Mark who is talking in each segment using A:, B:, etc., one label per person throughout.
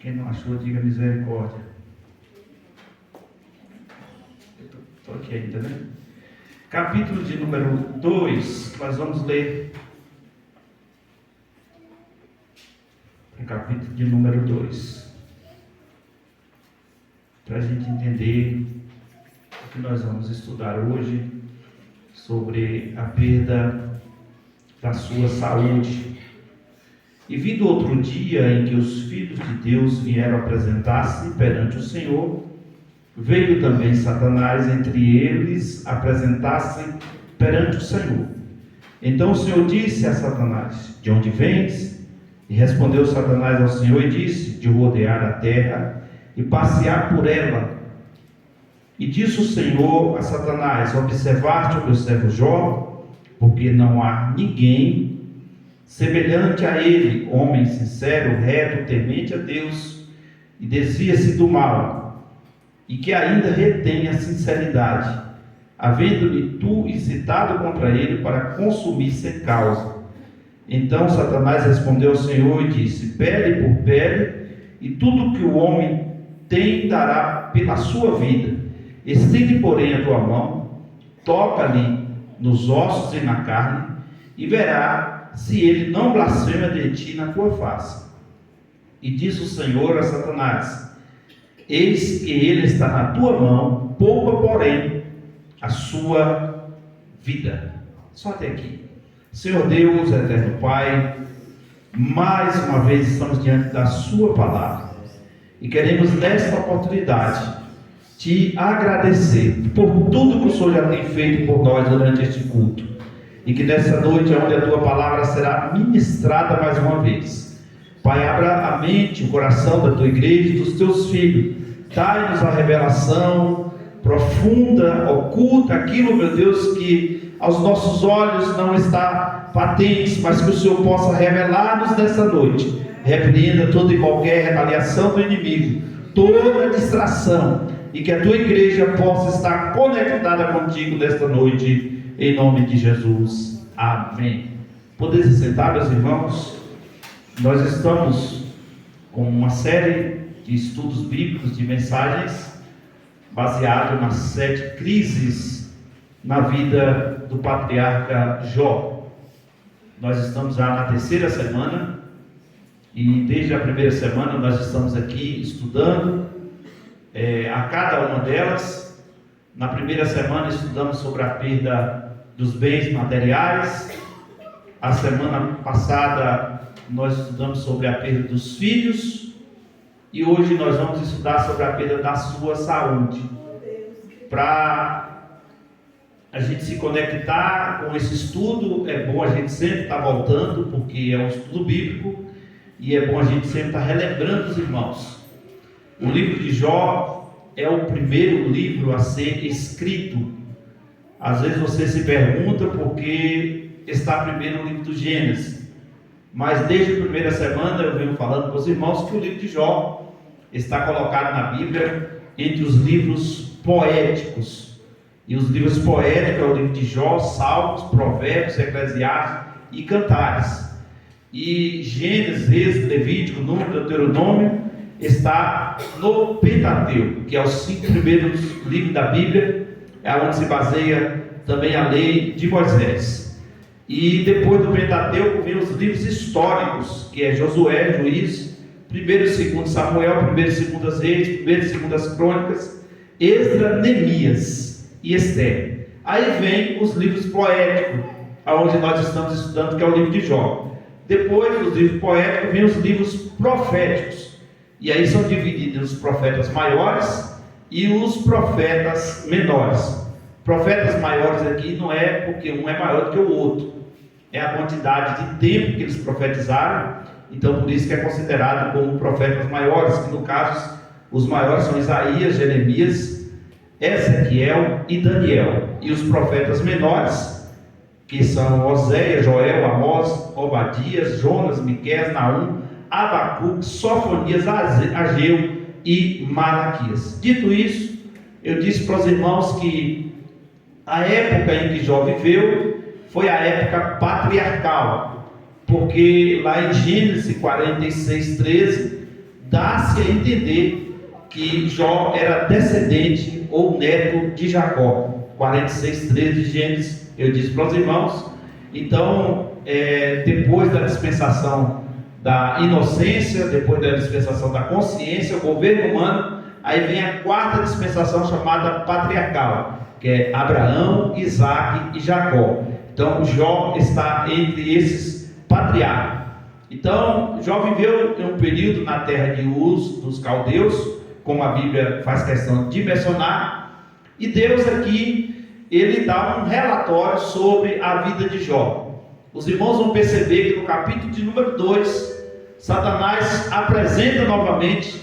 A: Quem não achou, diga misericórdia. Eu estou aqui ainda, né? Capítulo de número 2, nós vamos ler. O capítulo de número 2. Para a gente entender o que nós vamos estudar hoje sobre a perda da sua saúde. E vindo outro dia em que os filhos de Deus vieram apresentar-se perante o Senhor, veio também Satanás entre eles apresentar-se perante o Senhor. Então o Senhor disse a Satanás: de onde vens? E respondeu Satanás ao Senhor e disse: de rodear a terra e passear por ela. E disse o Senhor a Satanás: observaste o meu servo Jó, porque não há ninguém semelhante a ele, homem sincero, reto, temente a Deus, e desvia-se do mal, e que ainda retém a sinceridade, havendo-me tu incitado contra ele para consumir sem causa. Então Satanás respondeu ao Senhor e disse: pele por pele, e tudo que o homem tem dará pela sua vida. Estende, porém, a tua mão, toca-lhe nos ossos e na carne, e verá se ele não blasfema de ti na tua face. E diz o Senhor a Satanás: eis que ele está na tua mão, poupa, porém, a sua vida. Só até aqui. Senhor Deus, eterno Pai, mais uma vez estamos diante da sua palavra, e queremos nesta oportunidade te agradecer por tudo que o Senhor já tem feito por nós durante este culto. E que nessa noite, onde a tua palavra será ministrada mais uma vez, Pai, abra a mente, o coração da tua igreja e dos teus filhos. Dai-nos a revelação profunda, oculta, aquilo, meu Deus, que aos nossos olhos não está patente, mas que o Senhor possa revelar-nos nessa noite. Repreenda toda e qualquer retaliação do inimigo, toda distração, e que a tua igreja possa estar conectada contigo nesta noite. Em nome de Jesus, amém. Podeis se sentar, meus irmãos. Nós estamos com uma série de estudos bíblicos, de mensagens, baseado nas 7 crises na vida do patriarca Jó. Nós estamos já na 3ª semana, e desde a 1ª semana nós estamos aqui estudando a cada uma delas. Na 1ª semana estudamos sobre a perda dos bens materiais. A semana passada nós estudamos sobre a perda dos filhos, e hoje nós vamos estudar sobre a perda da sua saúde. Para a gente se conectar com esse estudo, é bom a gente sempre estar voltando, porque é um estudo bíblico, e é bom a gente sempre estar relembrando os irmãos. O livro de Jó é o primeiro livro a ser escrito. Às vezes você se pergunta por que está primeiro o livro do Gênesis, mas desde a 1ª semana eu venho falando para os irmãos que o livro de Jó está colocado na Bíblia entre os livros poéticos. E os livros poéticos é o livro de Jó, Salmos, Provérbios, Eclesiastes e Cantares. E Gênesis, Êxodo, Levítico, Número, Deuteronômio está no Pentateuco, que é os 5 primeiros livros da Bíblia, é onde se baseia também a lei de Moisés. E depois do Pentateuco vem os livros históricos, que é Josué, Juízes, 1º e 2º Samuel, 1º e 2º Reis, 1º e 2º Crônicas, Esdras, Neemias e Esther. Aí vem os livros poéticos, aonde nós estamos estudando, que é o livro de Jó. Depois dos livros poéticos vem os livros proféticos, e aí são divididos os profetas maiores e os profetas menores. Profetas maiores aqui não é porque um é maior do que o outro, é a quantidade de tempo que eles profetizaram, então por isso que é considerado como profetas maiores, que no caso os maiores são Isaías, Jeremias, Ezequiel e Daniel. E os profetas menores, que são Oséias, Joel, Amós, Obadias, Jonas, Miqueias, Naum, Abacuque, Sofonias, Ageu e Malaquias. Dito isso, eu disse para os irmãos que a época em que Jó viveu foi a época patriarcal, porque lá em Gênesis 46:13 dá-se a entender que Jó era descendente ou neto de Jacó. 46:13 de Gênesis, eu disse para os irmãos. Então, depois da dispensação da inocência, depois da dispensação da consciência, o governo humano, aí vem a quarta dispensação chamada patriarcal, que é Abraão, Isaac e Jacó. Então Jó está entre esses patriarcas. Então Jó viveu em um período na terra de Uz, dos caldeus, como a Bíblia faz questão de mencionar, e Deus aqui, ele dá um relatório sobre a vida de Jó. Os irmãos vão perceber que no capítulo de número 2, Satanás apresenta novamente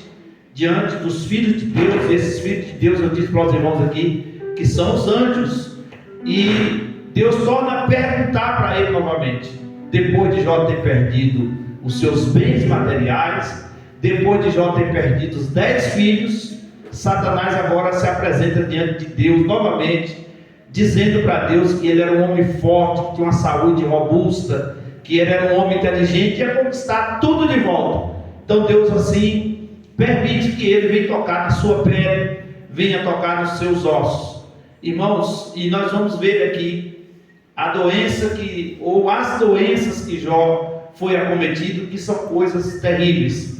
A: diante dos filhos de Deus, esses filhos de Deus, eu disse para os irmãos aqui, que são os anjos, e Deus torna a perguntar para ele novamente, depois de Jó ter perdido os seus bens materiais, depois de Jó ter perdido os 10 filhos, Satanás agora se apresenta diante de Deus novamente, dizendo para Deus que ele era um homem forte, que tinha uma saúde robusta, que ele era um homem inteligente e ia conquistar tudo de volta. Então Deus assim permite que ele venha tocar na sua pele, venha tocar nos seus ossos. Irmãos, e nós vamos ver aqui a doença ou as doenças que Jó foi acometido, que são coisas terríveis.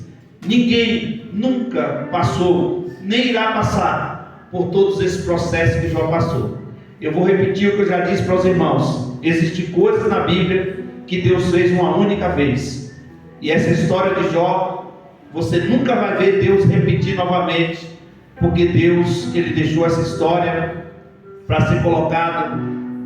A: Ninguém nunca passou, nem irá passar por todos esses processos que Jó passou. Eu vou repetir o que eu já disse para os irmãos. Existem coisas na Bíblia que Deus fez uma única vez, e essa história de Jó, você nunca vai ver Deus repetir novamente, porque Deus, ele deixou essa história para ser colocado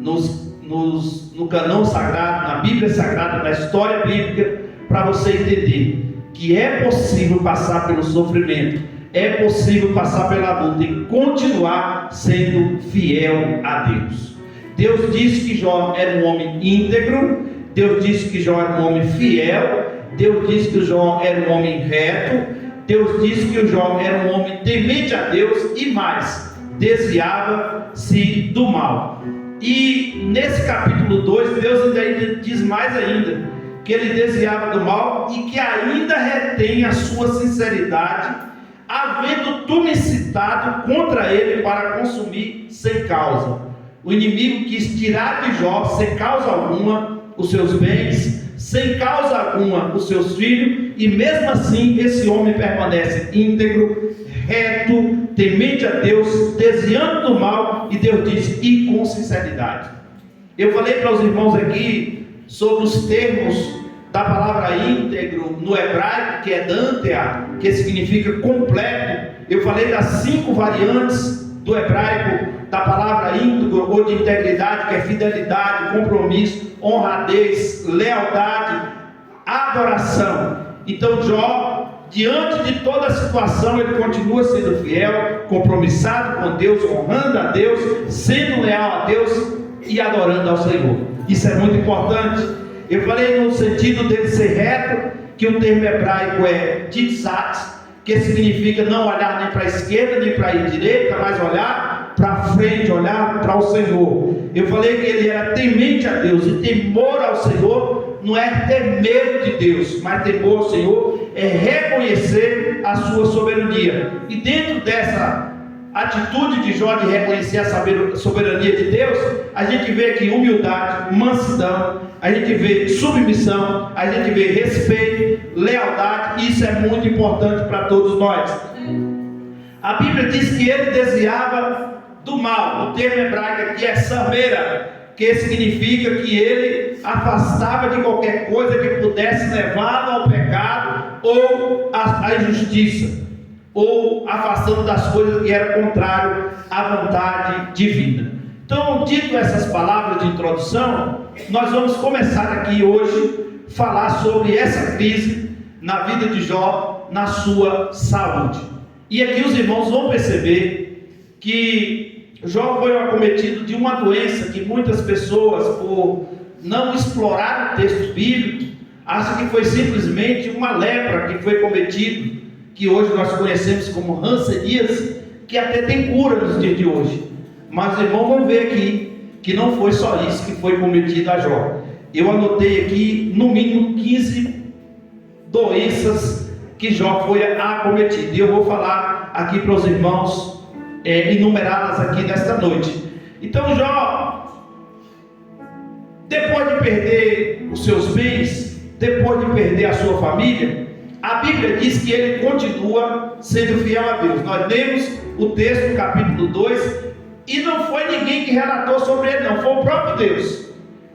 A: no canão sagrado, na Bíblia Sagrada, na história bíblica, para você entender que é possível passar pelo sofrimento, é possível passar pela luta e continuar sendo fiel a Deus. Deus disse que Jó era um homem íntegro, Deus disse que Jó era um homem fiel, Deus disse que Jó era um homem reto, Deus disse que o Jó era um homem temente a Deus e mais, desviava-se do mal. E nesse capítulo 2, Deus ainda diz mais ainda, que ele desviava do mal e que ainda retém a sua sinceridade, havendo tu me citado contra ele para consumir sem causa. O inimigo quis tirar de Jó, sem causa alguma, os seus bens, sem causa alguma, os seus filhos, e mesmo assim esse homem permanece íntegro, reto, temente a Deus, desviando do mal, e Deus diz, e com sinceridade. Eu falei para os irmãos aqui sobre os termos da palavra íntegro no hebraico, que é dantea, que significa completo. Eu falei das 5 variantes do hebraico da palavra íntegro ou de integridade, que é fidelidade, compromisso, honradez, lealdade, adoração. Então Jó, diante de toda a situação, ele continua sendo fiel, compromissado com Deus, honrando a Deus, sendo leal a Deus e adorando ao Senhor. Isso é muito importante. Eu falei no sentido dele ser reto, que o termo hebraico é titzat, que significa não olhar nem para a esquerda nem para a direita, mas olhar para frente, olhar para o Senhor. Eu falei que ele era temente a Deus, e temor ao Senhor não é ter medo de Deus, mas temor ao Senhor é reconhecer a sua soberania. E dentro dessa atitude de Jó de reconhecer a soberania de Deus, a gente vê aqui humildade, mansidão, a gente vê submissão, a gente vê respeito, lealdade. Isso é muito importante para todos nós. A Bíblia diz que ele desviava do mal. O termo hebraico aqui é sameira, que significa que ele afastava de qualquer coisa que pudesse levá-lo ao pecado ou à injustiça, ou afastando das coisas que era contrário à vontade divina. Então, dito essas palavras de introdução, nós vamos começar aqui hoje falar sobre essa crise na vida de Jó, na sua saúde. E aqui os irmãos vão perceber que Jó foi acometido de uma doença que muitas pessoas, por não explorar o texto bíblico, acham que foi simplesmente uma lepra que foi cometido, que hoje nós conhecemos como hanseníase, que até tem cura nos dias de hoje. Mas os irmãos vão ver aqui que não foi só isso que foi cometido a Jó. Eu anotei aqui no mínimo 15 doenças que Jó foi acometido. E eu vou falar aqui para os irmãos, enumerá-las aqui nesta noite. Então Jó, depois de perder os seus bens, depois de perder a sua família, a Bíblia diz que ele continua sendo fiel a Deus. Nós lemos o texto do capítulo 2, e não foi ninguém que relatou sobre ele, não, foi o próprio Deus.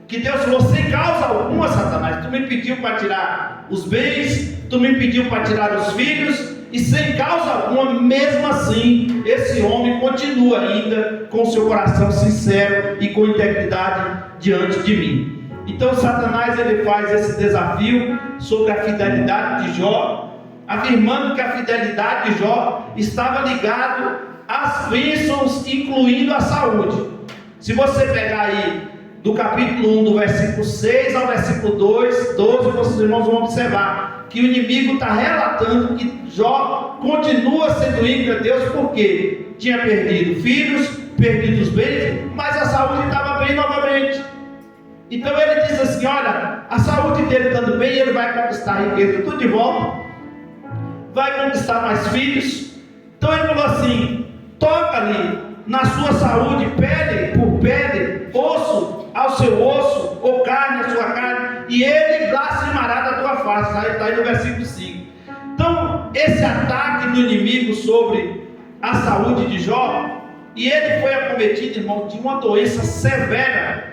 A: Que Deus falou: sem causa alguma, Satanás, tu me pediu para tirar os bens, tu me pediu para tirar os filhos, e sem causa alguma, mesmo assim, esse homem continua ainda com seu coração sincero e com integridade diante de mim. Então Satanás, ele faz esse desafio sobre a fidelidade de Jó, afirmando que a fidelidade de Jó estava ligada às bênçãos, incluindo a saúde. Se você pegar aí do capítulo 1, do versículo 6 ao versículo 12, vocês irmãos vão observar que o inimigo está relatando que Jó continua sendo ímpio a Deus, porque tinha perdido filhos, perdido os bens, mas a saúde estava bem novamente. Então ele diz assim: olha, a saúde dele estando bem, ele vai conquistar a riqueza tudo de volta, vai conquistar mais filhos. Então ele falou assim: toca ali na sua saúde, pele por pele, osso ao seu osso, ou carne à sua carne, e ele blasphemará da tua face. Está aí no versículo 5. Então esse ataque do inimigo sobre a saúde de Jó, e ele foi acometido, irmão, de uma doença severa,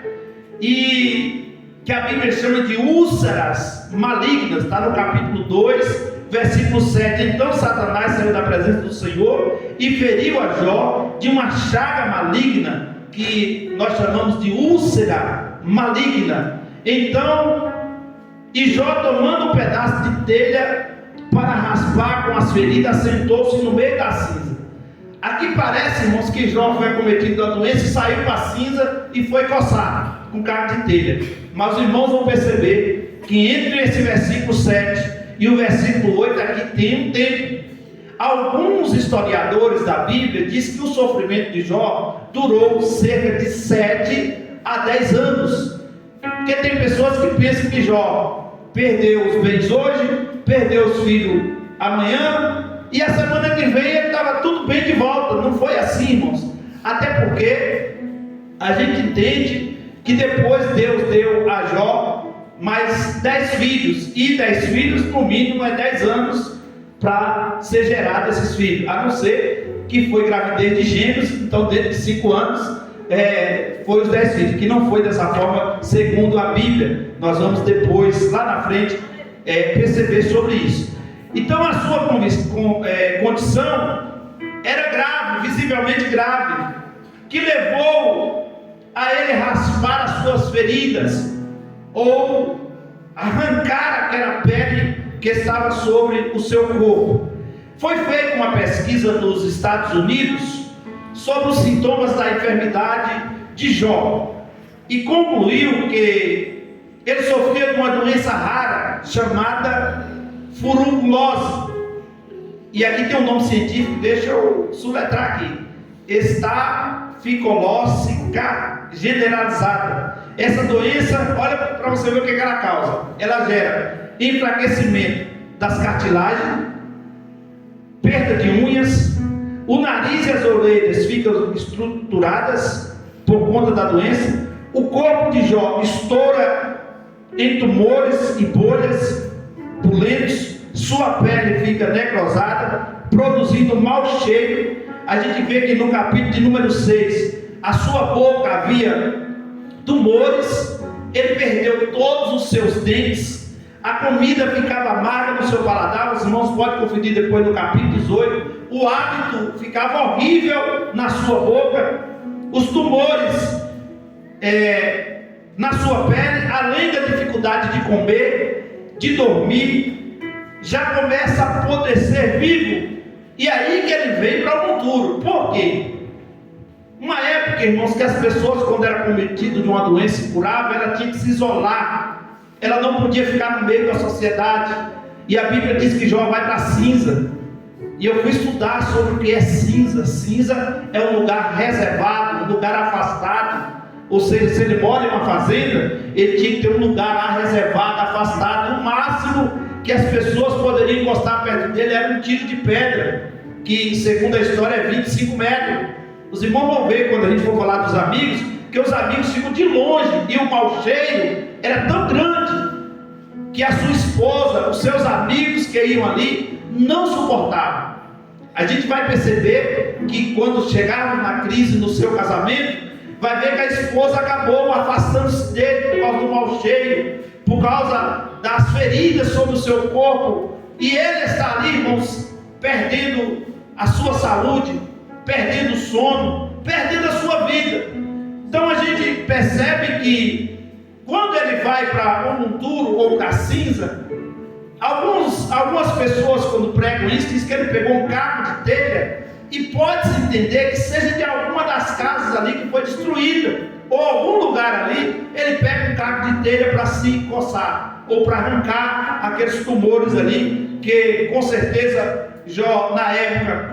A: e que a Bíblia chama de úlceras malignas. Está no capítulo 2, versículo 7. Então Satanás saiu da presença do Senhor e feriu a Jó de uma chaga maligna, que nós chamamos de úlcera maligna. Então, e Jó, tomando um pedaço de telha para raspar com as feridas, sentou-se no meio da cinza. Aqui parece, irmãos, que Jó foi acometido da doença e saiu para a cinza e foi coçado com carne de telha. Mas os irmãos vão perceber que entre esse versículo 7 e o versículo 8 aqui tem um tempo. Alguns historiadores da Bíblia dizem que o sofrimento de Jó durou cerca de 7 a 10 anos. Porque tem pessoas que pensam que Jó perdeu os bens hoje, perdeu os filhos amanhã, e a semana que vem ele estava tudo bem de volta. Não foi assim, irmãos. Até porque a gente entende que depois Deus deu a Jó mais 10 filhos, e 10 filhos no mínimo é 10 anos para ser gerado esses filhos, a não ser que foi gravidez de gêmeos. Então dentro de 5 anos foi os 10 filhos, que não foi dessa forma segundo a Bíblia. Nós vamos depois, lá na frente, perceber sobre isso. Então a sua condição era grave, visivelmente grave, que levou a ele raspar as suas feridas, ou arrancar aquela pele que estava sobre o seu corpo. Foi feita uma pesquisa nos Estados Unidos sobre os sintomas da enfermidade de Jó, e concluiu que ele sofria de uma doença rara chamada furunculose. E aqui tem um nome científico, deixa eu soletrar aqui: estaficolócica generalizada. Essa doença, olha para você ver o que ela causa. Ela gera enfraquecimento das cartilagens, perda de unhas, o nariz e as orelhas ficam estruturadas por conta da doença, o corpo de Jó estoura em tumores e bolhas pulentos, sua pele fica necrosada, produzindo mau cheiro. A gente vê que no capítulo de número 6, a sua boca havia tumores, ele perdeu todos os seus dentes, a comida ficava amarga no seu paladar. Os irmãos podem conferir depois no capítulo 18, o hálito ficava horrível na sua boca, os tumores na sua pele, além da dificuldade de comer, de dormir, já começa a apodrecer vivo. E aí que ele veio para o futuro. Por quê? Uma época, irmãos, que as pessoas, quando eram cometidas de uma doença incurável, ela tinha que se isolar, ela não podia ficar no meio da sociedade. E a Bíblia diz que Jó vai para a cinza. E eu fui estudar sobre o que é cinza. Cinza é um lugar reservado, um lugar afastado. Ou seja, se ele mora em uma fazenda, ele tinha que ter um lugar lá reservado, afastado, no máximo que as pessoas poderiam encostar perto dele era um tiro de pedra, que segundo a história é 25 metros. Os irmãos vão ver quando a gente for falar dos amigos, que os amigos ficam de longe, e o mau cheiro era tão grande, que a sua esposa, os seus amigos que iam ali, não suportavam. A gente vai perceber que quando chegaram na crise no seu casamento, vai ver que a esposa acabou afastando-se dele por causa do mau cheiro, por causa das feridas sobre o seu corpo, e ele está ali, irmãos, perdendo a sua saúde, perdendo o sono, perdendo a sua vida. Então a gente percebe que quando ele vai para o monturo ou para a cinza, algumas pessoas quando pregam isso, dizem que ele pegou um caco de telha, e pode-se entender que seja de alguma das casas ali que foi destruída, ou algum lugar ali, ele pega um caco de telha para se coçar, ou para arrancar aqueles tumores ali, que com certeza Jó, na época,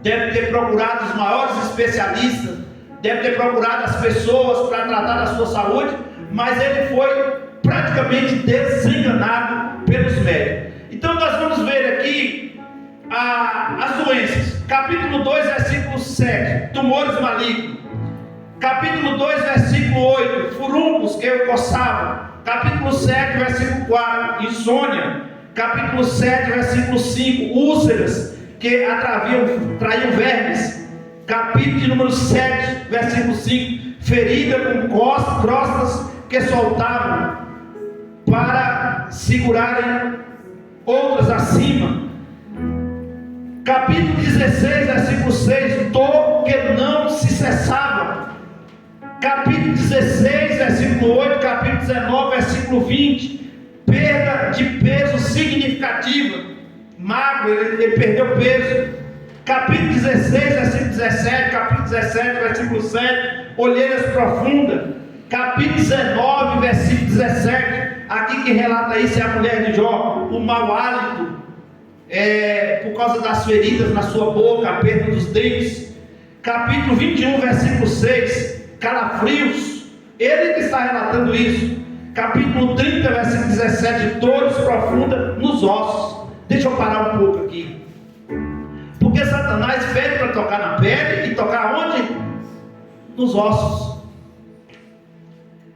A: deve ter procurado os maiores especialistas, deve ter procurado as pessoas para tratar da sua saúde, mas ele foi praticamente desenganado pelos médicos. Então nós vamos ver aqui as doenças. Capítulo 2, versículo 7, tumores malignos. Capítulo 2, versículo 8, furúnculos que o coçavam. Capítulo 7, versículo 4, insônia. Capítulo 7, versículo 5, úlceras que traíam vermes. Capítulo de número 7, versículo 5, ferida com crostas que soltavam para segurarem outras acima. Capítulo 16, versículo 6, dor que não se cessava. Capítulo 16, versículo 8, capítulo 19, versículo 20, perda de peso significativa, magro, ele perdeu peso. Capítulo 16, versículo 17, capítulo 17, versículo 7, olheiras profundas. Capítulo 19, versículo 17, aqui que relata isso é a mulher de Jó, o mau hálito, por causa das feridas na sua boca, a perda dos dentes. Capítulo 21, versículo 6, calafrios, ele que está relatando isso. Capítulo 30, versículo 17, dores profundas nos ossos. Deixa eu parar um pouco aqui, porque Satanás pede para tocar na pele, e tocar onde? Nos ossos.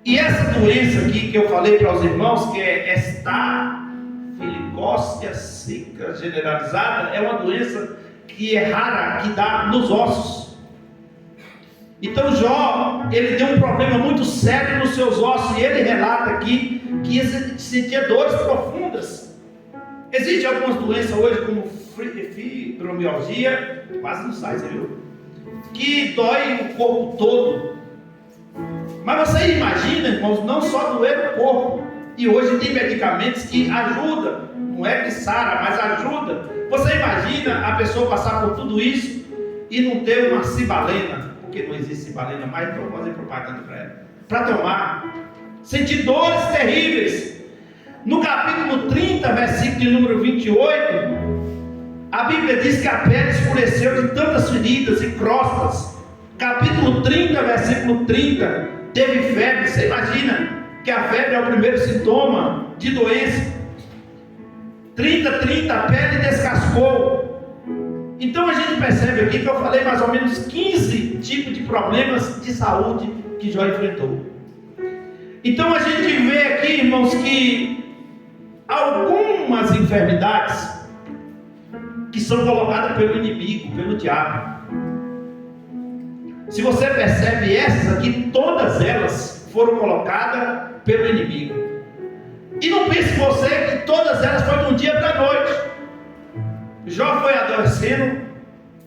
A: E essa doença aqui que eu falei para os irmãos, que é estafilicócia seca generalizada, é uma doença que é rara, que dá nos ossos. Então Jó, ele tem um problema muito sério nos seus ossos, e ele relata aqui que ele sentia dores profundas. Existem algumas doenças hoje, como fibromialgia, quase não sai, você viu? Que dói o corpo todo. Mas você imagina, irmãos, não só doer o corpo, e hoje tem medicamentos que ajudam, não é que sara, mas ajuda. Você imagina a pessoa passar por tudo isso e não ter uma cibalena, porque não existe cibalena mais, então vou fazer propaganda para ela, para tomar, sentir dores terríveis. No capítulo 30, versículo de número 28, a Bíblia diz que a pele escureceu de tantas feridas e crostas. Capítulo 30, versículo 30, teve febre. Você imagina que a febre é o primeiro sintoma de doença. 30, a pele descascou. Então a gente percebe aqui que eu falei mais ou menos 15 tipos de problemas de saúde que Jó enfrentou. Então a gente vê aqui, irmãos, que algumas enfermidades que são colocadas pelo inimigo, pelo diabo. Se você percebe essas aqui, todas elas foram colocadas pelo inimigo. E não pense você que todas elas foram de um dia para a noite. Jó foi adoecendo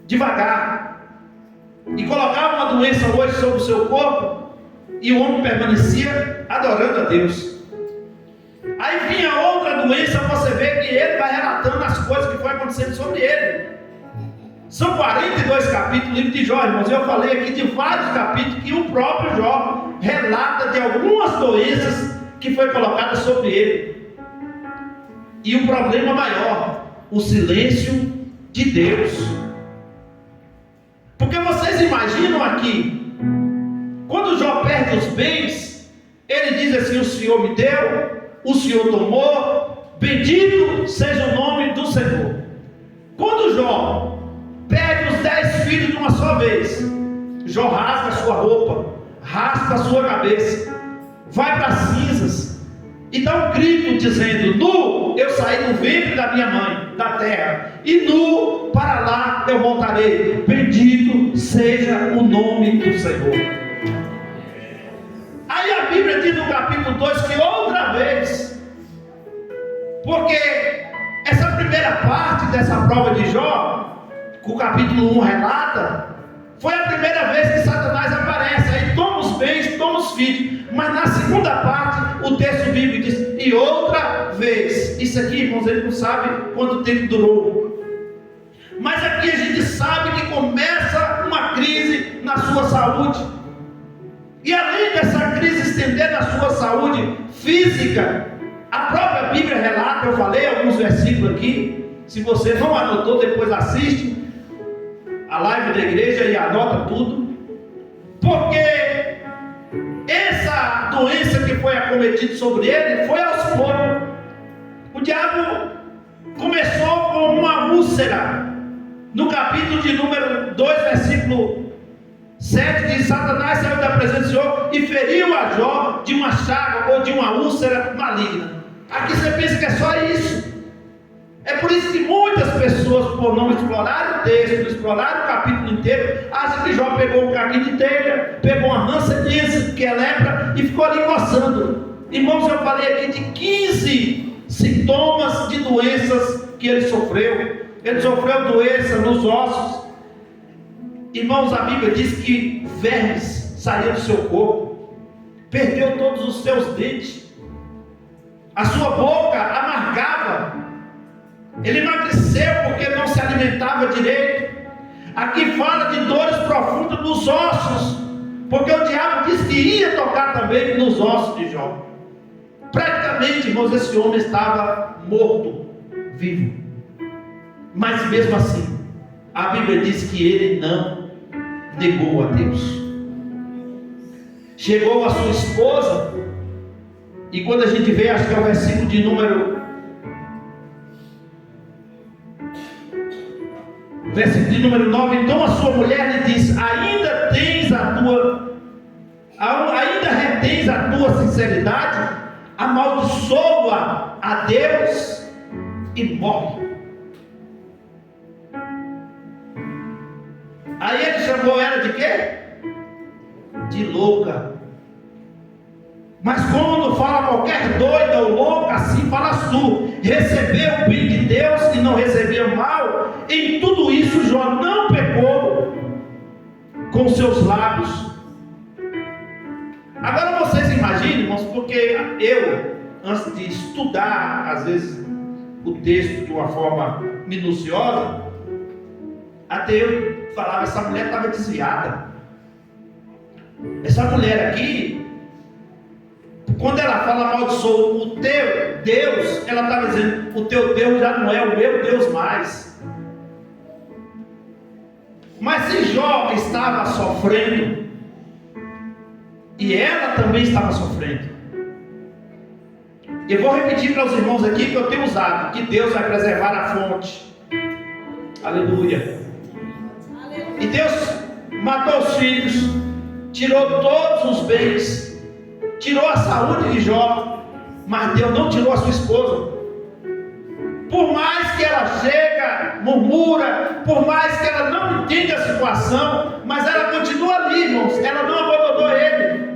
A: devagar, e colocava uma doença hoje sobre o seu corpo, e o homem permanecia adorando a Deus. Aí vinha outra doença, você vê que ele vai relatando as coisas que foi acontecendo sobre ele. São 42 capítulos do livro de Jó, irmãos. Eu falei aqui de vários capítulos que o próprio Jó relata de algumas doenças que foi colocadas sobre ele. E o problema maior, o silêncio de Deus. Porque vocês imaginam aqui, quando Jó perde os bens, ele diz assim: o Senhor me deu, o Senhor tomou, Bendito seja o nome do Senhor. Quando Jó perde os 10 filhos de uma só vez, Jó rasga a sua roupa, raspa a sua cabeça, vai para as cinzas e dá um grito dizendo: nu eu saí do ventre da minha mãe, da terra, e nu para lá eu voltarei. Bendito seja o nome do Senhor. Aí a Bíblia diz no capítulo 2 que outra vez, porque essa primeira parte dessa prova de Jó, que o capítulo 1 relata, foi a primeira vez que Satanás aparece. Aí toma os bens, toma os filhos. Mas na segunda parte, o texto bíblico diz: e outra vez. Isso aqui, irmãos, ele não sabe quanto tempo durou. Mas aqui a gente sabe que começa uma crise na sua saúde. E além dessa crise estender na sua saúde física, a própria Bíblia relata, eu falei alguns versículos aqui. Se você não anotou, depois assiste a live da igreja e anota tudo. Porque essa doença que foi acometida sobre ele foi aos poucos. O diabo começou com uma úlcera. No capítulo de número 2, versículo 7, diz: Satanás saiu da presença do Senhor e feriu a Jó de uma chaga ou de uma úlcera maligna. Aqui você pensa que é só isso. É por isso que muitas pessoas, por não explorar o texto, não explorar o capítulo inteiro, acham que Jó pegou um caquinho de telha, pegou uma hanseníase, que é lepra, e ficou ali coçando. Irmãos, eu falei aqui de 15 sintomas de doenças que ele sofreu. Ele sofreu doença nos ossos. Irmãos, a Bíblia diz que vermes saíram do seu corpo, perdeu todos os seus dentes, a sua boca amargava. Ele emagreceu porque não se alimentava direito. Aqui fala de dores profundas nos ossos, porque o diabo disse que ia tocar também nos ossos de Jó. Praticamente, irmãos, esse homem estava morto, vivo. Mas mesmo assim, a Bíblia diz que ele não negou a Deus. Chegou a sua esposa, e quando a gente vê, acho que é o versículo de número 9, então a sua mulher lhe disse: ainda retens a tua sinceridade? Amaldiçoa a Deus e morre. Aí ele chamou ela de quê? De louca. Mas quando fala qualquer doida ou louca, assim falas tu. Recebeu o bem de Deus e não recebeu mal. Em tudo isso Jó não pecou com seus lábios. Agora vocês imaginem, irmãos, porque eu, antes de estudar às vezes o texto de uma forma minuciosa, até eu falava: essa mulher estava desviada. Essa mulher aqui, quando ela fala amaldiçoa o teu Deus, ela estava dizendo: o teu Deus já não é o meu Deus mais. Mas se Jó estava sofrendo, e ela também estava sofrendo, eu vou repetir para os irmãos aqui que eu tenho usado, que Deus vai preservar a fonte. Aleluia. E Deus matou os filhos, tirou todos os bens, tirou a saúde de Jó, mas Deus não tirou a sua esposa. Por mais que ela chega, murmura, por mais que ela não entenda a situação, mas ela continua ali, irmãos. Ela não abandonou ele.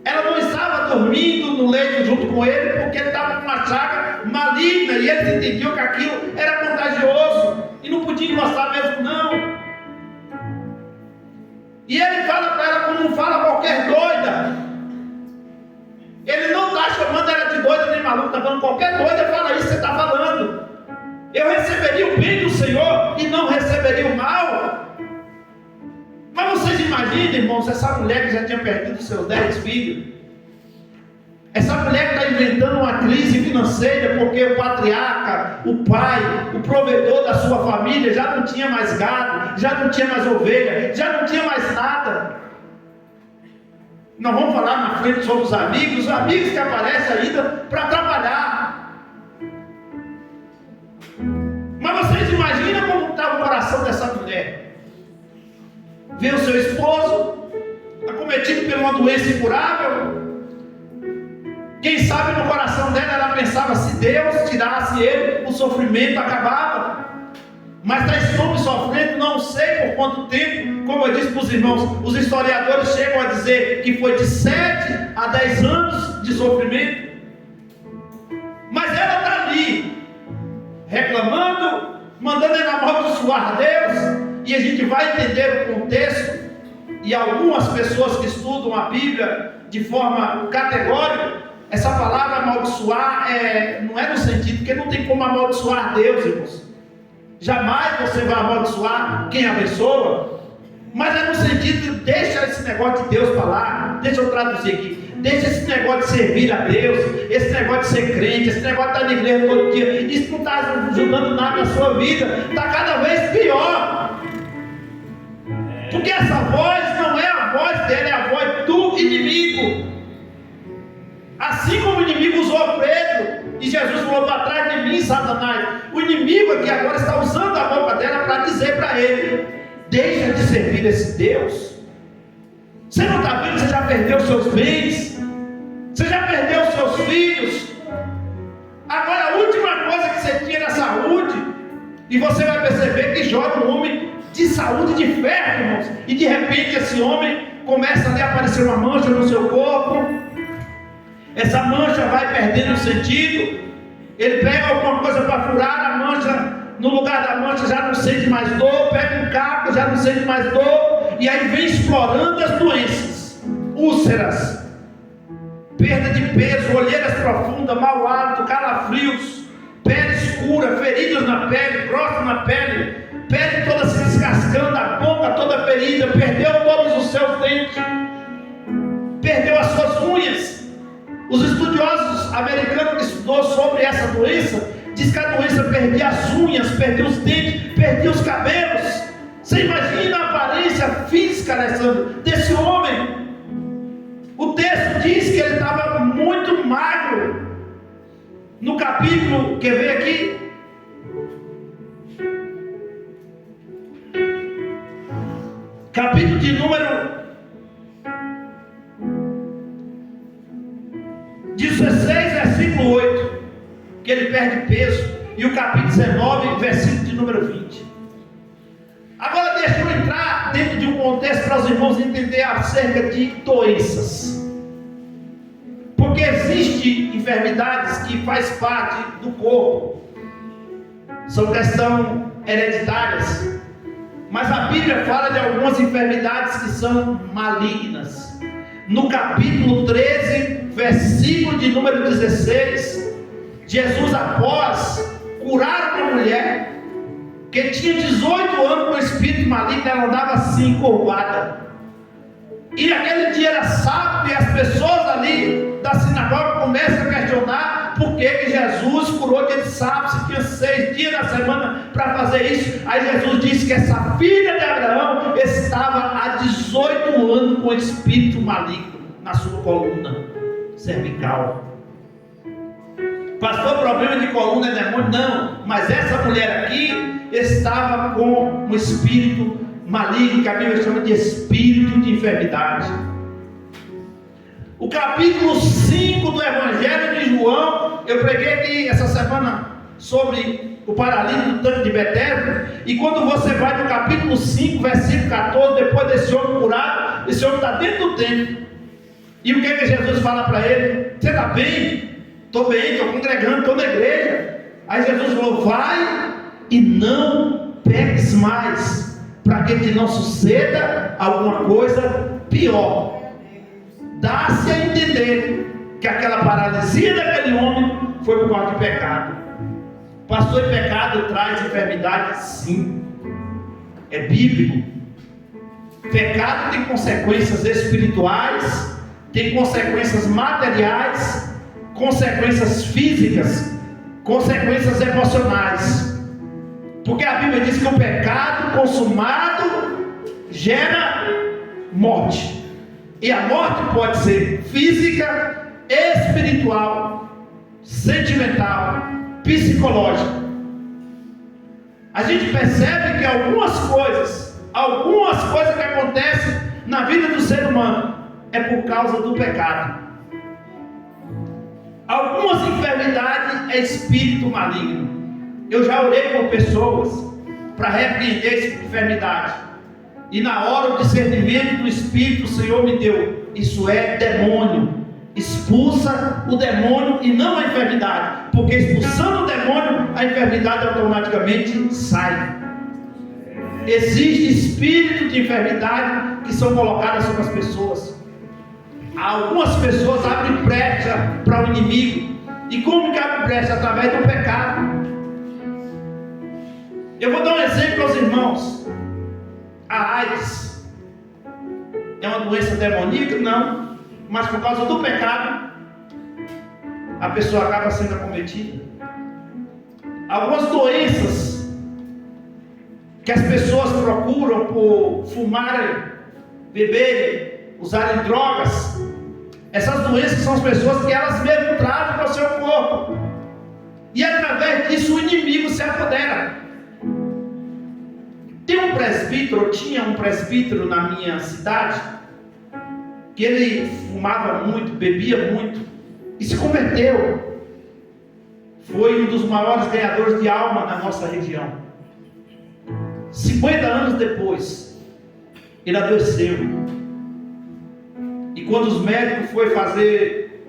A: Ela não estava dormindo no leito junto com ele, porque ele estava com uma chaga maligna, e eles entendiam que aquilo era contagioso, e não podia encostar mesmo não. E ele fala para ela como não fala qualquer doida. Ele não está chamando ela de doida nem maluca, está falando: qualquer doida fala isso que você está falando. Eu receberia o bem do Senhor e não receberia o mal. Mas vocês imaginam, irmãos, essa mulher que já tinha perdido seus 10 filhos, essa mulher que está inventando uma crise financeira porque o patriarca, o pai, o provedor da sua família já não tinha mais gado, já não tinha mais ovelha, já não tinha mais nada. Nós vamos falar na frente sobre os amigos que aparecem ainda para trabalhar. vê o seu esposo acometido por uma doença incurável. Quem sabe no coração dela ela pensava: se Deus tirasse ele, o sofrimento acabava. Mas está esse homem sofrendo, não sei por quanto tempo. Como eu disse para os irmãos, os historiadores chegam a dizer que foi de 7 a 10 anos de sofrimento. Mas ela está ali, reclamando, mandando ele amaldiçoar Deus. E a gente vai entender o contexto. E algumas pessoas que estudam a Bíblia de forma categórica, essa palavra amaldiçoar não é no sentido, porque não tem como amaldiçoar Deus, irmãos. Jamais você vai amaldiçoar quem abençoa. Mas é no sentido: deixa esse negócio de Deus para lá. Deixa eu traduzir aqui. Deixa esse negócio de servir a Deus, esse negócio de ser crente, esse negócio de estar na igreja todo dia. Isso não está ajudando nada na sua vida. Está cada vez pior. Porque essa voz não é a voz dele, é a voz do inimigo. Assim como o inimigo usou Pedro, e Jesus falou: para trás de mim, Satanás. O inimigo aqui agora está usando a boca dela para dizer para ele: deixa de servir esse Deus. Você não está vendo que você já perdeu os seus bens? Você já perdeu os seus filhos? Agora a última coisa que você tinha era saúde. E você vai perceber que Jó é um homem de saúde, de ferro, irmãos. E de repente esse homem começa a aparecer uma mancha no seu corpo. Essa mancha vai perdendo o sentido. Ele pega alguma coisa para furar a mancha. No lugar da mancha já não sente mais dor. Pega um caco, já não sente mais dor. E aí vem explorando as doenças: úlceras, perda de peso, olheiras profundas, mau hálito, calafrios, pele escura, feridas na pele, próximo na pele, pele toda se descascando, a boca toda ferida, perdeu todos os seus dentes, perdeu as suas unhas. Os estudiosos americanos que estudou sobre essa doença diz que a doença perdia as unhas, perdia os dentes, perdia os cabelos. Você imagina a aparência física desse homem. O texto diz que ele estava muito magro. No capítulo, quer ver aqui? Capítulo de número 16, versículo 8, que ele perde peso. E o capítulo 19, versículo de número 20. Agora deixa eu entrar dentro de um contexto para os irmãos entenderem acerca de doenças. Porque existem enfermidades que faz parte do corpo. São questões hereditárias. Mas a Bíblia fala de algumas enfermidades que são malignas. No capítulo 13, versículo de número 16, Jesus, após curar uma mulher que tinha 18 anos com espírito maligno, ela andava assim, encurvada. E naquele dia era sábado, e as pessoas ali da sinagoga começam a questionar por que Jesus curou dia de sábado, se tinha 6 dias na semana para fazer isso. Aí Jesus disse que essa filha de Abraão estava há 18 anos com espírito maligno na sua coluna cervical. Pastor, problema de coluna é demônio? Não, mas essa mulher aqui estava com um espírito maligno, que a Bíblia chama de espírito de enfermidade. O capítulo 5 do Evangelho de João, eu preguei aqui essa semana sobre o paralítico do tanque de Betesda. E quando você vai no capítulo 5, versículo 14, depois desse homem curado, esse homem está dentro do templo. E o que Jesus fala para ele? Você está bem? Estou bem, estou congregando, estou na igreja. Aí Jesus falou: vai e não peques mais, para que te não suceda alguma coisa pior. Dá-se a entender que aquela paralisia daquele homem foi por causa de pecado. Pastor, e pecado traz enfermidade? Sim, é bíblico. Pecado tem consequências espirituais, tem consequências materiais, consequências físicas, consequências emocionais. Porque a Bíblia diz que o pecado consumado gera morte. E a morte pode ser física, espiritual, sentimental, psicológica. A gente percebe que algumas coisas, algumas coisas que acontecem na vida do ser humano é por causa do pecado. Algumas enfermidades é espírito maligno. Eu já orei por pessoas para repreender essa enfermidade, e na hora do discernimento do Espírito, o Senhor me deu: isso é demônio. Expulsa o demônio e não a enfermidade, porque expulsando o demônio, a enfermidade automaticamente sai. Existe espírito de enfermidade que são colocadas sobre as pessoas. Algumas pessoas abrem brecha para o inimigo. E como que abre brecha? Através do pecado. Eu vou dar um exemplo aos irmãos. A AIDS é uma doença demoníaca? Não. Mas por causa do pecado, a pessoa acaba sendo acometida. Algumas doenças que as pessoas procuram por fumarem, beberem, usarem drogas, essas doenças são as pessoas que elas mesmas trazem para o seu corpo, e através disso o inimigo se apodera. Tinha um presbítero na minha cidade, que ele fumava muito, bebia muito, e se converteu. Foi um dos maiores ganhadores de alma na nossa região. 50 anos depois, ele adoeceu. E quando os médicos foram fazer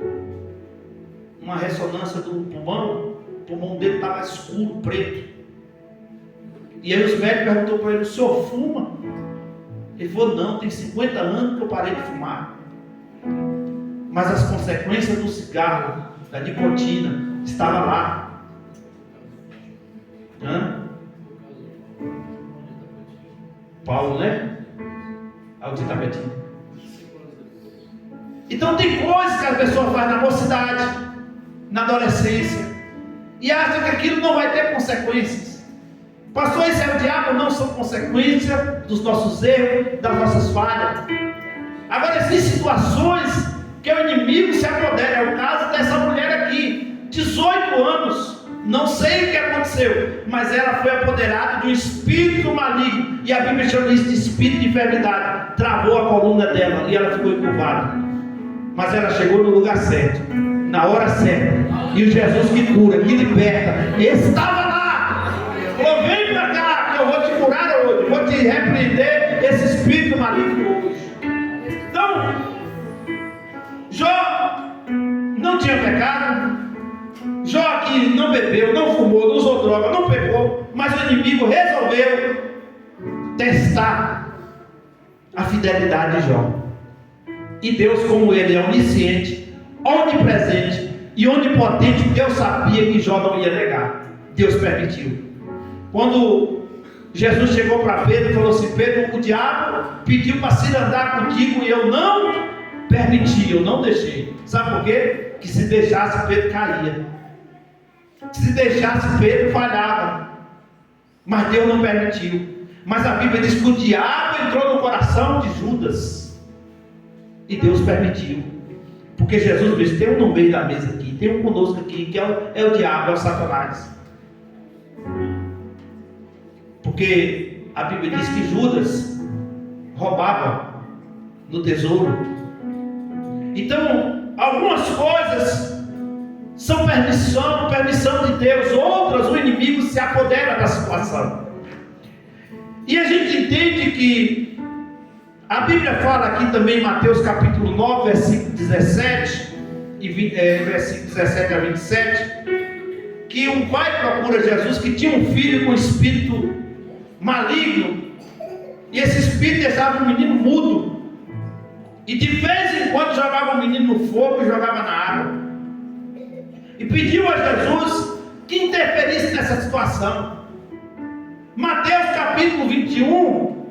A: uma ressonância do pulmão, o pulmão dele estava escuro, preto. E aí os médicos perguntaram para ele: o senhor fuma? Ele falou: não, tem 50 anos que eu parei de fumar. Mas as consequências do cigarro, da nicotina, estavam lá. Paulo, né? Algo de tapetinho. Então tem coisas que a pessoa faz na mocidade, na adolescência, e acha que aquilo não vai ter consequências. Pastor, isso é o diabo? Não, são consequência dos nossos erros, das nossas falhas. Agora, existem situações que o inimigo se apodera. É o caso dessa mulher aqui, 18 anos, não sei o que aconteceu, mas ela foi apoderada de um espírito maligno, e a Bíblia chama isso de espírito de enfermidade. Travou a coluna dela e ela ficou encurvada. Mas ela chegou no lugar certo, na hora certa, e o Jesus que cura, que liberta, estava lá. Falou: vem para cá, que eu vou te curar hoje, vou te repreender esse espírito maligno hoje. Então, Jó não tinha pecado. Jó aqui não bebeu, não fumou, não usou droga, não pecou, mas o inimigo resolveu testar a fidelidade de Jó. E Deus, como Ele é onisciente, onipresente e onipotente, Deus sabia que Jó não ia negar. Deus permitiu. Quando Jesus chegou para Pedro e falou assim: Pedro, o diabo pediu para se andar contigo e eu não permiti, eu não deixei. Sabe por quê? Que se deixasse, Pedro caía. Se deixasse, Pedro falhava. Mas Deus não permitiu. Mas a Bíblia diz que o diabo entrou no coração de Judas. E Deus permitiu. Porque Jesus disse: tem um no meio da mesa aqui, tem um conosco aqui, que é o diabo, é o Satanás. Porque a Bíblia diz que Judas roubava no tesouro. Então, algumas coisas são permissão de Deus, outras o inimigo se apodera da situação. E a gente entende que a Bíblia fala aqui também em Mateus capítulo 9, versículo 17 versículo 17 a 27, que um pai procura Jesus que tinha um filho com espírito maligno, e esse espírito deixava o menino mudo, e de vez em quando jogava o menino no fogo e jogava na água, e pediu a Jesus que interferisse nessa situação. Mateus capítulo 21,